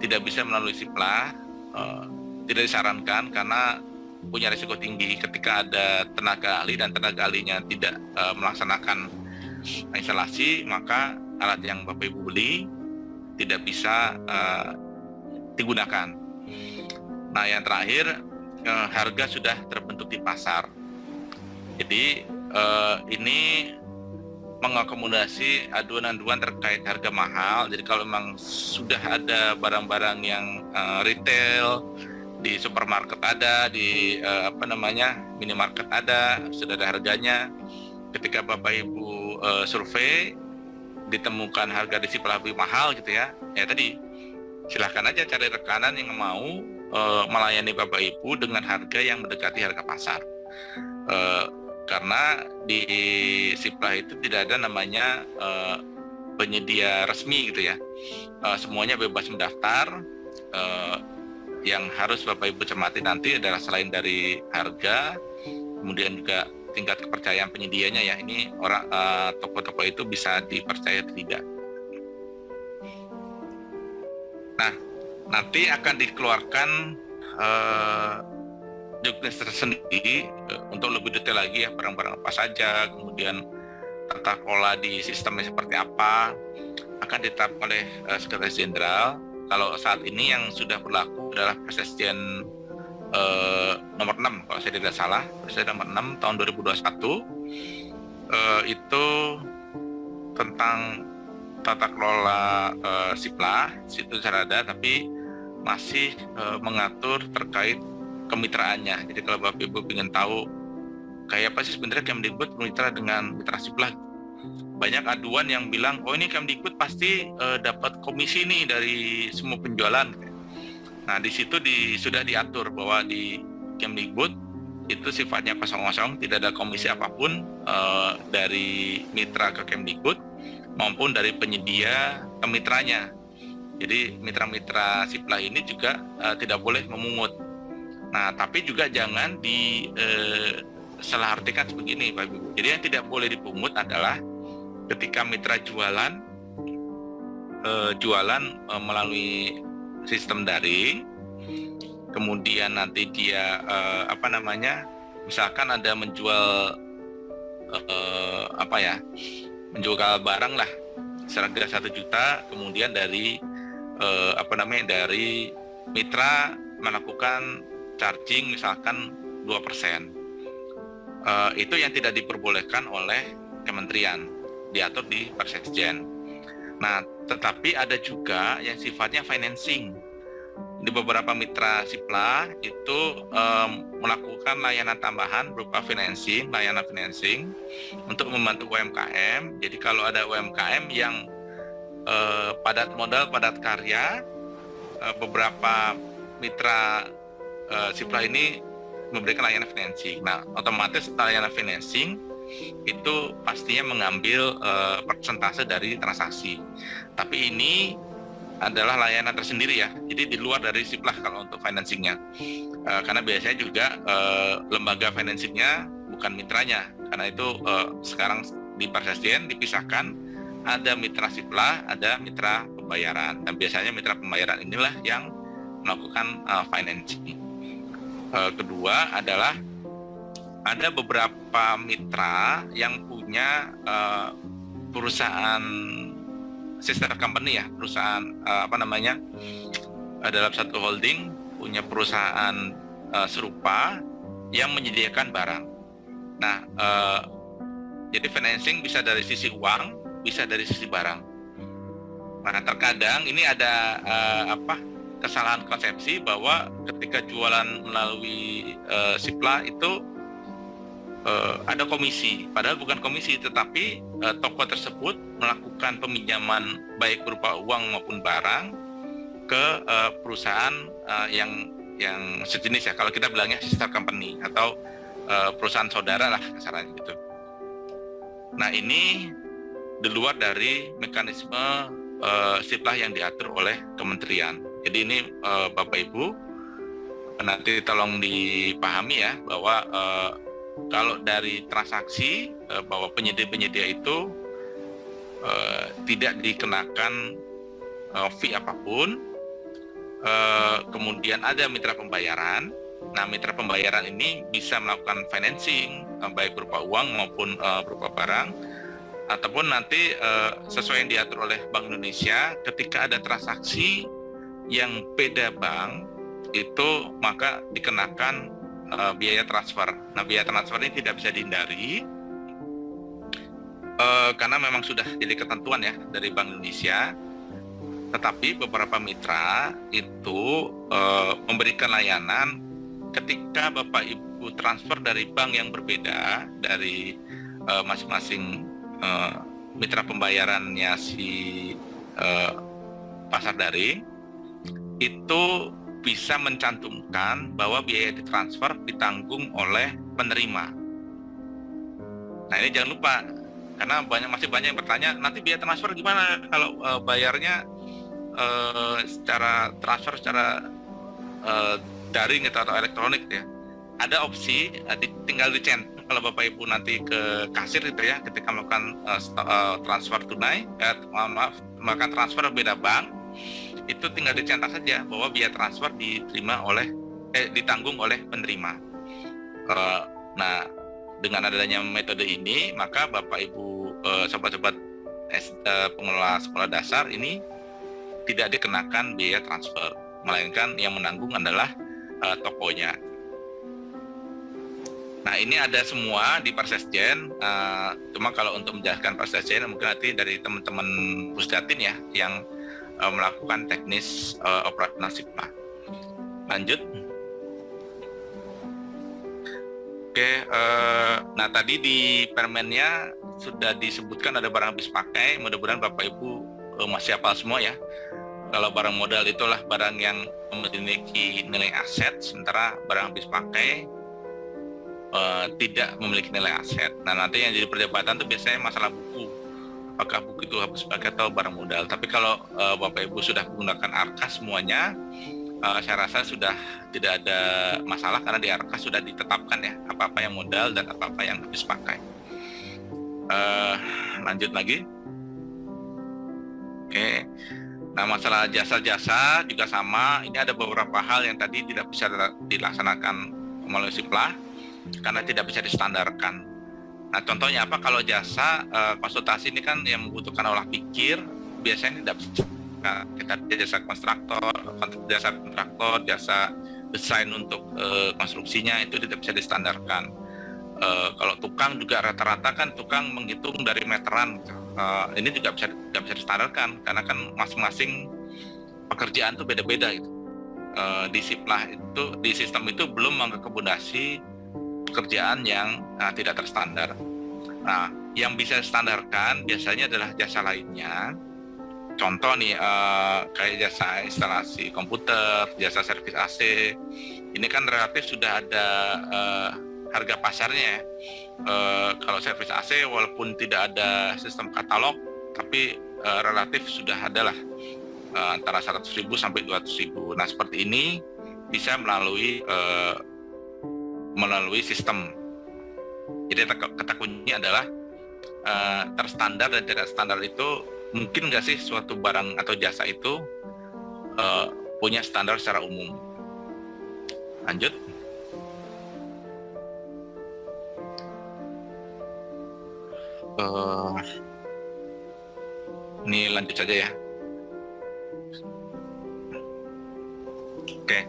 tidak bisa melalui SIPLA, tidak disarankan karena punya risiko tinggi. Ketika ada tenaga ahli dan tenaga ahlinya tidak melaksanakan instalasi, maka alat yang Bapak Ibu beli tidak bisa digunakan. Nah, yang terakhir, harga sudah terbentuk di pasar. Jadi ini mengakomodasi aduan-aduan terkait harga mahal. Jadi kalau memang sudah ada barang-barang yang retail di supermarket ada, di minimarket ada, sudah ada harganya. Ketika Bapak Ibu survei ditemukan harga di Siplah lebih mahal gitu ya tadi silahkan aja cari rekanan yang mau melayani Bapak Ibu dengan harga yang mendekati harga pasar. Karena di Siplah itu tidak ada namanya penyedia resmi gitu ya. Semuanya bebas mendaftar. Yang harus Bapak Ibu cermati nanti adalah selain dari harga, kemudian juga tingkat kepercayaan penyedianya ya. Ini orang toko-toko itu bisa dipercaya atau tidak. Nah, nanti akan dikeluarkan juknis tersendiri untuk lebih detail lagi ya, barang-barang apa saja, kemudian tata kelola di sistemnya seperti apa, akan ditetapkan oleh Sekretaris Jenderal. Kalau saat ini yang sudah berlaku adalah Presiden nomor 6 kalau saya tidak salah, Presiden nomor 6 tahun 2021 itu tentang tata kelola Siplah, situ sudah ada, tapi masih mengatur terkait kemitraannya. Jadi kalau Bapak Ibu ingin tahu kayak apa sih sebenarnya Kemdikbud bermitra dengan mitra Siplah, banyak aduan yang bilang oh ini Kemdikbud pasti dapat komisi nih dari semua penjualan. Nah di situ sudah diatur bahwa di Kemdikbud itu sifatnya kosong-kosong, tidak ada komisi apapun dari mitra ke Kemdikbud maupun dari penyedia ke mitranya. Jadi mitra-mitra Siplah ini juga tidak boleh memungut. Nah, tapi juga jangan disalahartikan sebegini, Pak Ibu. Jadi yang tidak boleh dipungut adalah ketika mitra jualan melalui sistem daring, kemudian nanti dia misalkan ada menjual menjual barang lah seharga 1 juta, kemudian dari dari mitra melakukan charging misalkan 2%. Itu yang tidak diperbolehkan oleh kementerian, diatur di Persekjen. Nah, tetapi ada juga yang sifatnya financing. Di beberapa mitra Siplah itu melakukan layanan tambahan berupa layanan financing untuk membantu UMKM. Jadi kalau ada UMKM yang padat modal, padat karya, beberapa mitra Siplah ini memberikan layanan financing. Nah, otomatis layanan financing itu pastinya mengambil persentase dari transaksi. Tapi ini adalah layanan tersendiri ya. Jadi di luar dari Siplah kalau untuk financingnya. Karena biasanya juga lembaga financingnya bukan mitranya. Karena itu sekarang di Persekjen dipisahkan, ada mitra Siplah, ada mitra pembayaran. Dan biasanya mitra pembayaran inilah yang melakukan financing. Kedua adalah ada beberapa mitra yang punya perusahaan sister company ya, perusahaan dalam satu holding punya perusahaan serupa yang menyediakan barang. Nah, jadi financing bisa dari sisi uang, bisa dari sisi barang. Nah, terkadang ini ada kesalahan konsepsi bahwa ketika jualan melalui Siplah itu ada komisi, padahal bukan komisi, tetapi toko tersebut melakukan peminjaman baik berupa uang maupun barang ke perusahaan yang sejenis ya, kalau kita bilangnya sister company atau perusahaan saudara lah kasarnya gitu. Nah ini di luar dari mekanisme Siplah yang diatur oleh kementerian. Jadi ini Bapak Ibu nanti tolong dipahami ya bahwa kalau dari transaksi bahwa penyedia itu tidak dikenakan fee apapun. Kemudian ada mitra pembayaran. Nah, mitra pembayaran ini bisa melakukan financing baik berupa uang maupun berupa barang, ataupun nanti sesuai yang diatur oleh Bank Indonesia, ketika ada transaksi yang beda bank itu maka dikenakan biaya transfer. Nah, biaya transfer ini tidak bisa dihindari. Karena memang sudah jadi ketentuan ya dari Bank Indonesia, tetapi beberapa mitra itu memberikan layanan ketika Bapak Ibu transfer dari bank yang berbeda dari masing-masing mitra pembayarannya si pasar daring, itu bisa mencantumkan bahwa biaya ditransfer ditanggung oleh penerima. Nah ini jangan lupa, karena masih banyak yang bertanya, nanti biaya transfer gimana kalau bayarnya secara transfer secara daring atau elektronik ya. Ada opsi, tinggal dicentang kalau Bapak Ibu nanti ke kasir gitu ya, ketika melakukan transfer tunai, melakukan transfer beda bank, itu tinggal dicetak saja bahwa biaya transfer ditanggung oleh penerima. Nah, dengan adanya metode ini, maka Bapak Ibu sobat-sobat pengelola sekolah dasar ini tidak dikenakan biaya transfer, melainkan yang menanggung adalah tokonya. Nah, ini ada semua di Persesjen. Cuma kalau untuk menjelaskan Persesjen, mungkin nanti dari teman-teman Pusdatin ya yang melakukan teknis operasional SIPLA. Lanjut. Oke, nah tadi di permennya sudah disebutkan ada barang habis pakai. Mudah-mudahan Bapak Ibu masih hafal semua ya. Kalau barang modal itulah barang yang memiliki nilai aset, sementara barang habis pakai tidak memiliki nilai aset. Nah nanti yang jadi perdebatan itu biasanya masalah buku. Apakah buku itu habis pakai atau barang modal. Tapi kalau Bapak Ibu sudah menggunakan ARKAS semuanya, saya rasa sudah tidak ada masalah karena di ARKAS sudah ditetapkan ya apa-apa yang modal dan apa-apa yang habis pakai. Lanjut lagi. Oke. Nah masalah jasa-jasa juga sama. Ini ada beberapa hal yang tadi tidak bisa dilaksanakan melalui SIPLA karena tidak bisa distandarkan. Nah contohnya apa, kalau jasa konsultasi ini kan yang membutuhkan olah pikir, biasanya tidak bisa. Nah, kita jasa kontraktor, jasa desain untuk konstruksinya itu tidak bisa distandarkan. Kalau tukang juga rata-rata kan tukang menghitung dari meteran. Ini juga tidak bisa distandarkan karena kan masing-masing pekerjaan itu beda-beda gitu. Di SIPLA itu, di sistem itu belum mengakomodasi pekerjaan yang tidak terstandar. Nah, yang bisa distandarkan biasanya adalah jasa lainnya. Contoh nih, kayak jasa instalasi komputer, jasa servis AC. Ini kan relatif sudah ada harga pasarnya ya. Kalau servis AC walaupun tidak ada sistem katalog, tapi relatif sudah ada lah antara 100.000 sampai 200.000. Nah, seperti ini bisa melalui sistem. Jadi kata kuncinya adalah terstandar dan tidak standar itu mungkin nggak sih suatu barang atau jasa itu punya standar secara umum. Lanjut. Ini lanjut saja ya. Oke.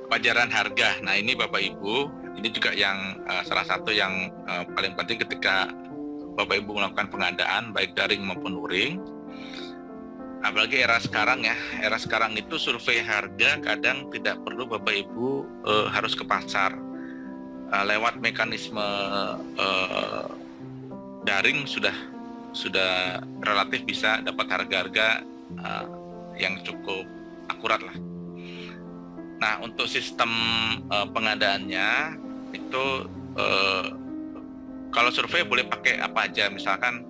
Wajaran harga. Nah ini Bapak Ibu, ini juga yang salah satu yang paling penting ketika Bapak Ibu melakukan pengadaan baik daring maupun luring. Apalagi era sekarang ya, era sekarang itu survei harga kadang tidak perlu Bapak Ibu harus ke pasar. Lewat mekanisme daring sudah relatif bisa dapat harga-harga yang cukup akurat lah. Nah, untuk sistem pengadaannya itu kalau survei boleh pakai apa aja, misalkan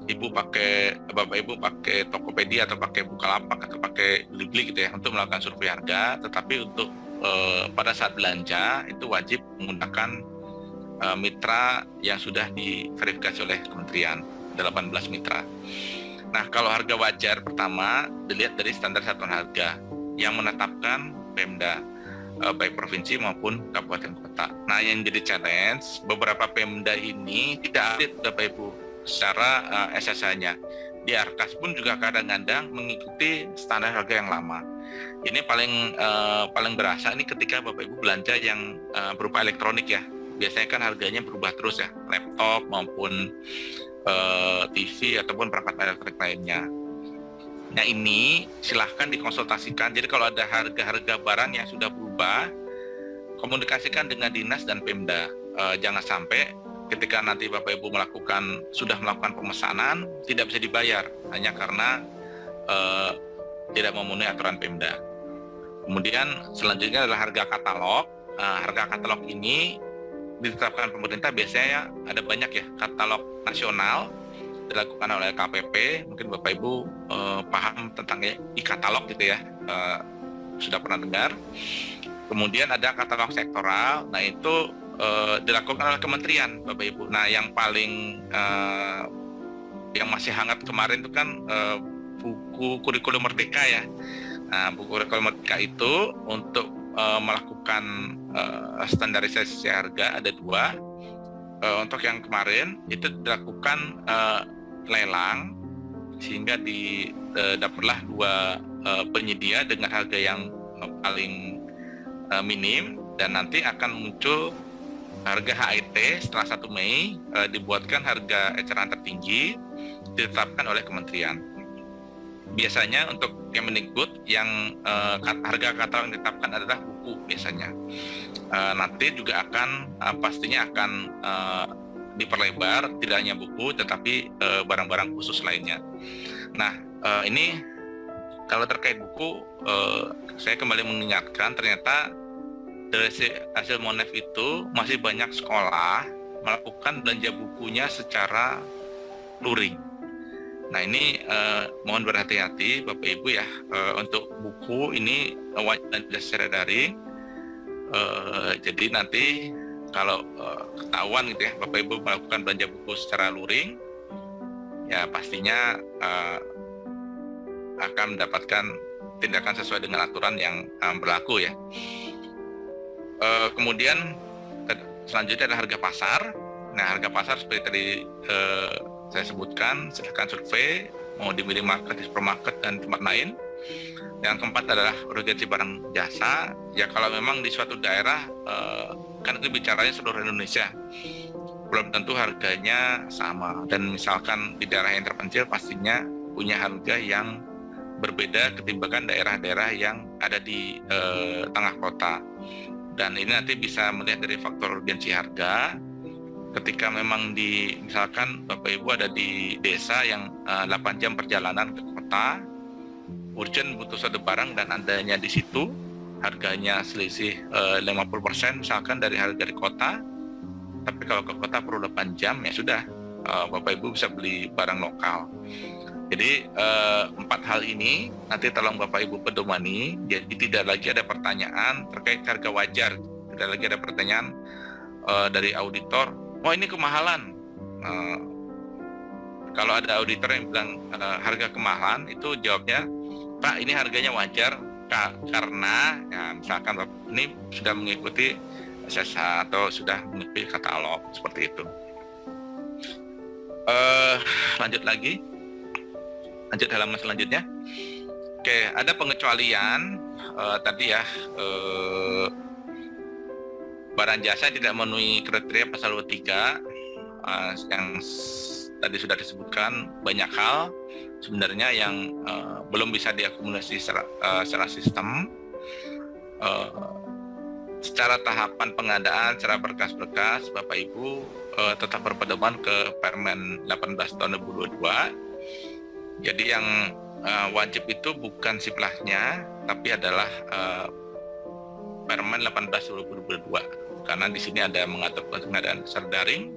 Bapak Ibu pakai Tokopedia atau pakai Bukalapak atau pakai Blibli gitu ya untuk melakukan survei harga, tetapi untuk pada saat belanja itu wajib menggunakan mitra yang sudah diverifikasi oleh kementerian, 18 mitra. Nah, kalau harga wajar pertama dilihat dari standar satuan harga yang menetapkan Pemda, baik provinsi maupun kabupaten kota. Nah, yang jadi challenge, beberapa Pemda ini tidak update Bapak Ibu secara SSH-nya. Di ARKAS pun juga kadang-kadang mengikuti standar harga yang lama. Ini paling berasa ini ketika Bapak Ibu belanja yang berupa elektronik ya. Biasanya kan harganya berubah terus ya, laptop maupun TV ataupun perangkat elektronik lainnya. Nah, ini silahkan dikonsultasikan. Jadi kalau ada harga-harga barang yang sudah berubah, komunikasikan dengan dinas dan Pemda. Jangan sampai ketika nanti Bapak Ibu sudah melakukan pemesanan tidak bisa dibayar hanya karena tidak memenuhi aturan Pemda. Kemudian selanjutnya adalah harga katalog. Harga katalog ini ditetapkan pemerintah, biasanya ada banyak ya, katalog nasional dilakukan oleh KPP. Mungkin Bapak Ibu paham tentang e-katalog gitu ya, sudah pernah dengar. Kemudian ada katalog sektoral. Nah, itu dilakukan oleh kementerian, Bapak Ibu. Nah, yang paling yang masih hangat kemarin itu kan buku kurikulum merdeka ya. Nah, buku kurikulum merdeka itu untuk melakukan standarisasi harga ada 2. Untuk yang kemarin itu dilakukan lelang, sehingga didapatlah 2 penyedia dengan harga yang paling minim, dan nanti akan muncul harga HIT setelah 1 Mei, dibuatkan harga eceran tertinggi ditetapkan oleh kementerian. Biasanya untuk Kemendikbud yang harga katalog yang ditetapkan adalah buku biasanya. Nanti juga akan pastinya akan diperlebar, tidak hanya buku tetapi barang-barang khusus lainnya. Nah, ini kalau terkait buku, saya kembali mengingatkan ternyata dari hasil Monef itu masih banyak sekolah melakukan belanja bukunya secara luring. Nah, ini mohon berhati-hati Bapak Ibu ya, untuk buku ini wajib secara daring. Jadi nanti kalau ketahuan gitu ya Bapak Ibu melakukan belanja buku secara luring, ya pastinya akan mendapatkan tindakan sesuai dengan aturan yang berlaku ya. Kemudian selanjutnya adalah harga pasar. Nah, harga pasar seperti tadi saya sebutkan, silakan survei mau di minimarket, di supermarket dan tempat lain. Yang keempat adalah urgensi barang jasa. Ya kalau memang di suatu daerah, kan itu bicaranya seluruh Indonesia, belum tentu harganya sama. Dan misalkan di daerah yang terpencil pastinya punya harga yang berbeda ketimbang daerah-daerah yang ada di tengah kota. Dan ini nanti bisa melihat dari faktor urgensi harga. Ketika memang misalkan Bapak Ibu ada di desa yang 8 jam perjalanan ke kota, urgent butuh satu barang dan adanya di situ, harganya selisih 50% misalkan dari harga di kota, tapi kalau ke kota perlu 8 jam, ya sudah, Bapak Ibu bisa beli barang lokal. Jadi 4 hal ini nanti tolong Bapak Ibu pedomani, jadi tidak lagi ada pertanyaan terkait harga wajar, tidak lagi ada pertanyaan dari auditor, oh ini kemahalan. Kalau ada auditor yang bilang harga kemahalan, itu jawabnya, Pak ini harganya wajar karena ya, misalkan Bapak ini sudah mengikuti SSH atau sudah mengikuti katalog, seperti itu. Lanjut halaman selanjutnya. Oke, ada pengecualian tadi ya, barang jasa tidak memenuhi kriteria pasal 23 yang tadi sudah disebutkan. Banyak hal sebenarnya yang belum bisa diakumulasi secara sistem, secara tahapan pengadaan, secara berkas-berkas. Bapak Ibu tetap berpedoman ke Permen 18 tahun 2022. Jadi yang wajib itu bukan siplahnya, tapi adalah Permen 18 2022. Karena di sini ada mengatur pengadaan secara daring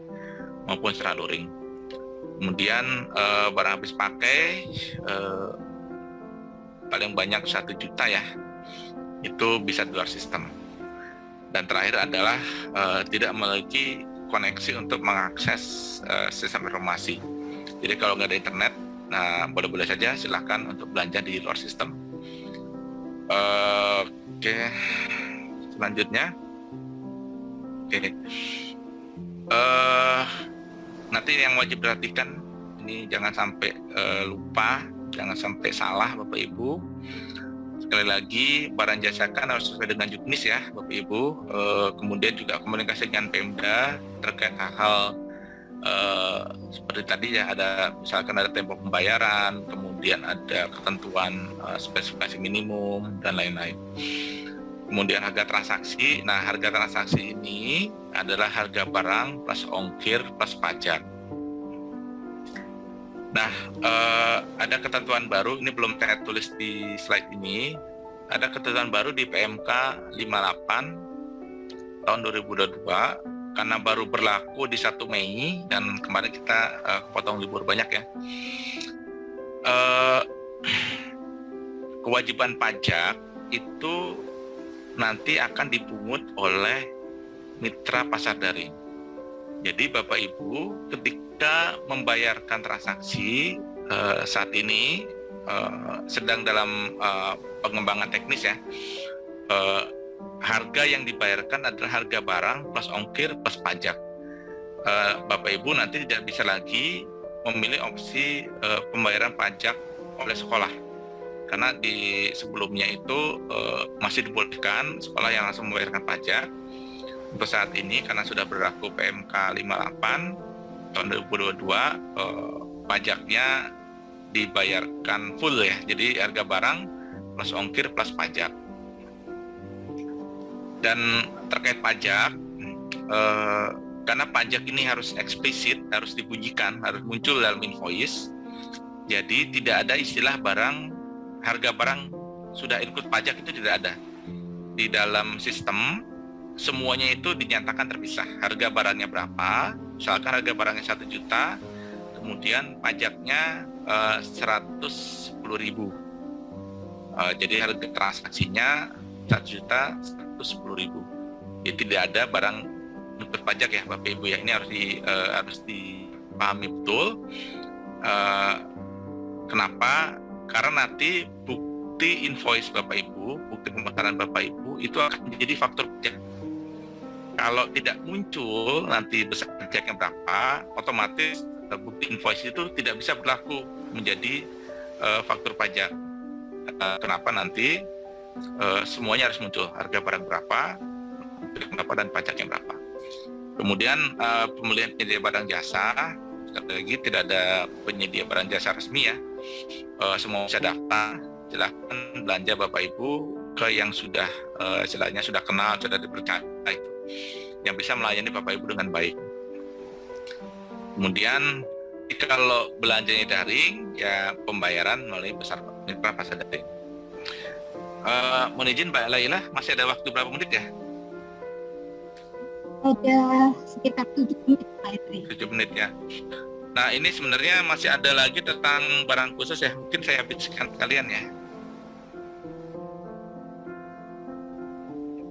maupun secara luring. Kemudian barang habis pakai paling banyak 1 juta ya, itu bisa di luar sistem. Dan terakhir adalah tidak memiliki koneksi untuk mengakses sistem informasi. Jadi kalau nggak ada internet, nah boleh-boleh saja silahkan untuk belanja di luar sistem. Oke, selanjutnya. Oke. Nanti yang wajib perhatikan ini jangan sampai lupa, jangan sampai salah Bapak Ibu. Sekali lagi, barang jasa kan harus sesuai dengan juknis ya Bapak Ibu. Kemudian juga komunikasi dengan Pemda terkait hal-hal seperti tadi ya, ada misalkan ada tempo pembayaran, kemudian ada ketentuan spesifikasi minimum dan lain-lain. Kemudian harga transaksi. Nah, harga transaksi ini adalah harga barang plus ongkir plus pajak. Nah, ada ketentuan baru, ini belum saya tulis di slide ini. Ada ketentuan baru di PMK 58 tahun 2022 karena baru berlaku di 1 Mei dan kemarin kita potong libur banyak ya. Kewajiban pajak itu nanti akan dipungut oleh mitra pasar daring. Jadi Bapak Ibu ketika membayarkan transaksi saat ini sedang dalam pengembangan teknis ya, harga yang dibayarkan adalah harga barang plus ongkir plus pajak. Bapak Ibu nanti tidak bisa lagi memilih opsi pembayaran pajak oleh sekolah, karena di sebelumnya itu masih dibolehkan sekolah yang langsung membayarkan pajak. Untuk saat ini karena sudah berlaku PMK 58 tahun 2022, pajaknya dibayarkan full ya, jadi harga barang plus ongkir plus pajak. Dan terkait pajak, karena pajak ini harus eksplisit, harus dibunyikan, harus muncul dalam invoice, jadi tidak ada istilah harga barang sudah ikut pajak, itu tidak ada. Di dalam sistem semuanya itu dinyatakan terpisah. Harga barangnya berapa, misalkan harga barangnya 1 juta, kemudian pajaknya 110.000. Jadi harga transaksinya 1.110.000. Jadi tidak ada barang ikut pajak ya Bapak Ibu ya. Ini harus dipahami betul. Kenapa? Karena nanti bukti invoice Bapak Ibu, bukti pembayaran Bapak Ibu itu akan menjadi faktur pajak. Kalau tidak muncul nanti besar pajaknya berapa, otomatis bukti invoice itu tidak bisa berlaku menjadi faktur pajak. Kenapa? Nanti semuanya harus muncul, harga barang berapa dan pajaknya berapa. Kemudian pembelian penyedia barang jasa, sekali lagi tidak ada penyedia barang jasa resmi ya. Semua bisa daftar, silakan belanja Bapak Ibu ke yang sudah istilahnya sudah kenal, sudah dipercaya itu, yang bisa melayani Bapak Ibu dengan baik. Kemudian kalau belanjanya daring, ya pembayaran melalui mitra pasar daring. Mohon izin Mbak Laila, masih ada waktu berapa menit ya? Ada sekitar 7 menit Pak Edri. 7 menit ya. Nah, ini sebenarnya masih ada lagi tentang barang khusus ya, mungkin saya habiskan kalian ya.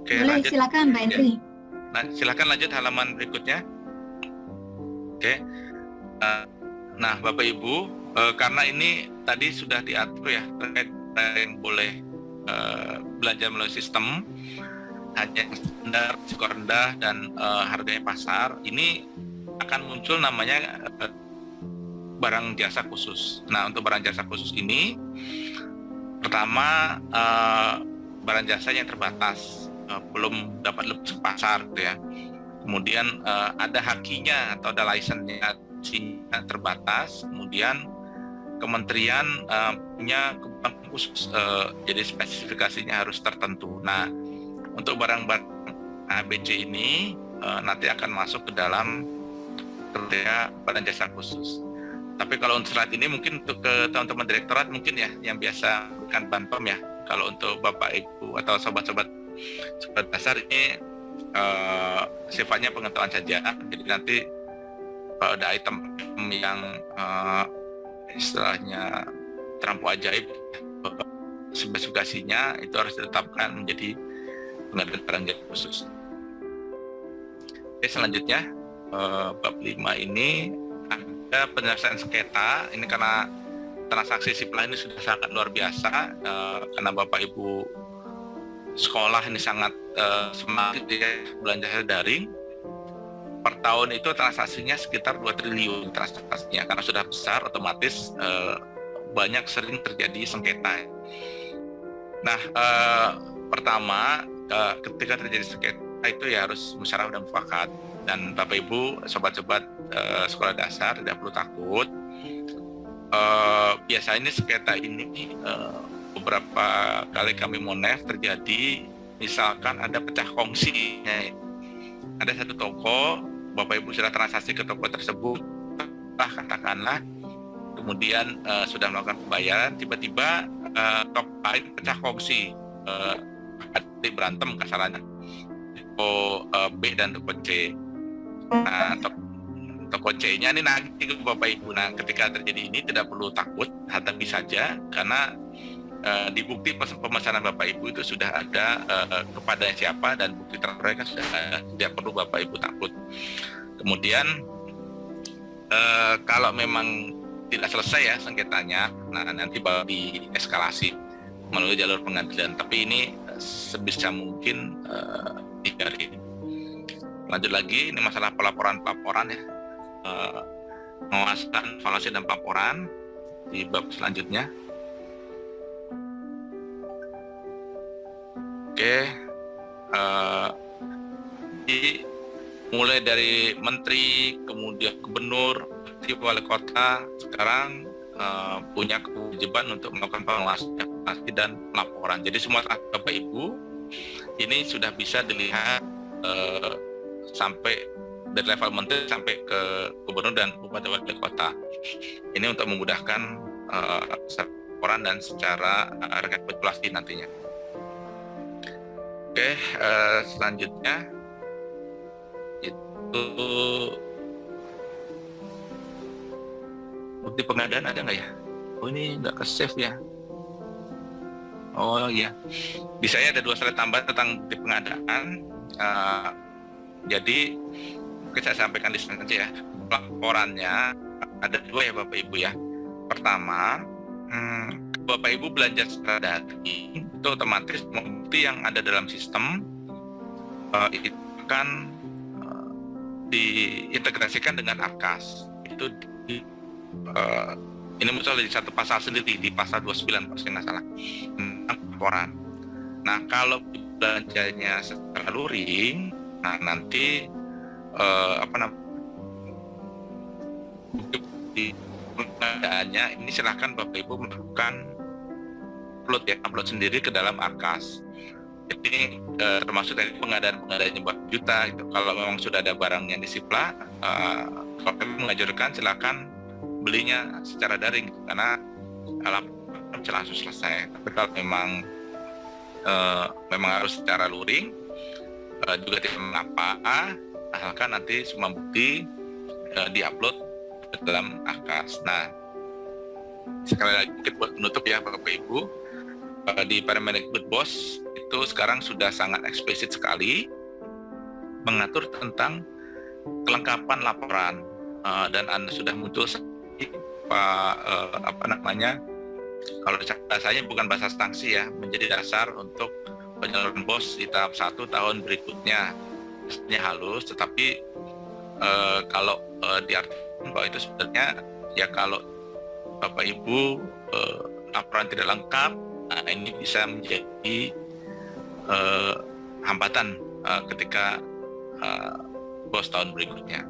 Oke, boleh, lanjut. Silakan Pak Edri. Nah, silakan lanjut halaman berikutnya. Oke. Nah, Bapak Ibu, karena ini tadi sudah diatur ya terkait yang boleh belanja melalui sistem, hanya standar, risiko rendah dan harganya pasar, ini akan muncul namanya barang jasa khusus. Nah, untuk barang jasa khusus ini, pertama barang jasa yang terbatas, belum dapat lebih pasar gitu ya. Kemudian ada hakinya atau ada license-nya terbatas. Kemudian kementerian punya kebutuhan khusus, jadi spesifikasinya harus tertentu. Nah, untuk barang-barang ABC ini nanti akan masuk ke dalam kriteria barang jasa khusus. Tapi kalau untuk saat ini mungkin untuk ke teman-teman direktorat mungkin ya yang biasa bukan Banpom ya. Kalau untuk Bapak Ibu atau sobat-sobat dasar ini sifatnya pengetahuan saja. Jadi nanti kalau ada item yang istilahnya terlampau ajaib, spesifikasinya itu harus ditetapkan menjadi pengadaan barang jasa khusus. Oke, selanjutnya bab 5 ini ada penyelesaian sengketa. Ini karena transaksi SIPLA ini sudah sangat luar biasa, karena Bapak Ibu sekolah ini sangat semangat ya belanja daring. Per tahun itu transaksinya sekitar 2 triliun transaksinya, karena sudah besar otomatis banyak sering terjadi sengketa. Nah, pertama ketika terjadi sengketa itu ya harus musyawarah dan mufakat, dan Bapak Ibu sobat-sobat sekolah dasar tidak perlu takut. Biasanya sengketa ini beberapa kali kami monef terjadi, misalkan ada pecah kongsi. Ada satu toko, Bapak Ibu sudah transaksi ke toko tersebut, katakanlah, kemudian sudah melakukan pembayaran, tiba-tiba toko lain pecah kongsi, ada berantem kasarannya, toko B dan toko C. Nah, toko C-nya ini nagih ke Bapak Ibu. Nah, ketika terjadi ini tidak perlu takut, hadapi saja, karena di bukti pemesanan Bapak Ibu itu sudah ada kepada siapa, dan bukti transfernya sudah ada, tidak perlu Bapak Ibu takut. Kemudian kalau memang tidak selesai ya sengketanya, nah nanti baru dieskalasi melalui jalur pengadilan. Tapi ini sebisa mungkin dihindari. Lanjut lagi, ini masalah pelaporan ya, pengawasan, evaluasi dan pelaporan di bab selanjutnya. Oke, mulai dari menteri, kemudian gubernur, wali kota, sekarang punya kewajiban untuk melakukan pengawasan dan pelaporan. Jadi semua Bapak Ibu ini sudah bisa dilihat sampai dari level menteri sampai ke gubernur dan bupati wali kota. Ini untuk memudahkan laporan dan secara rekapitulasi nantinya. Oke, selanjutnya itu bukti pengadaan ada nggak ya? Oh, ini nggak ke save ya? Oh iya, di saya ada 2 slide tambahan tentang bukti pengadaan. Jadi mungkin saya sampaikan di sini aja ya. Laporannya ada 2 ya Bapak Ibu ya. Pertama, Bapak Ibu belanja secara daring, itu otomatis bukti yang ada dalam sistem itu akan diintegrasikan dengan ARKAS. Itu ini muncul di satu pasal sendiri, di pasal 29 kalau saya nggak salah, tentang laporan. Nah, kalau belanjanya secara luring, nah nanti bukti pengadaannya ini silahkan Bapak Ibu melakukan upload sendiri ke dalam ARKAS. Jadi termasuk dari pengadaan-pengadaannya buat juta gitu. Kalau memang sudah ada barangnya di Sipla, kalau kami mengajarkan silakan belinya secara daring gitu, karena laporan bisa langsung selesai. Tapi kalau memang harus secara luring, juga tidak mengapa, asalkan nanti semua bukti diupload ke dalam ARKAS. Nah, sekali lagi mungkin buat penutup ya Bapak Ibu, di Permendikbudbos itu sekarang sudah sangat eksplisit sekali mengatur tentang kelengkapan laporan, dan Anda sudah muncul kalau bahasanya bukan bahasa sanksi ya, menjadi dasar untuk penyaluran BOS di tahap 1 tahun berikutnya. Ini halus, tetapi kalau diartikan bahwa itu sebenarnya ya kalau Bapak Ibu laporan tidak lengkap, nah ini bisa menjadi hambatan ketika BOS tahun berikutnya.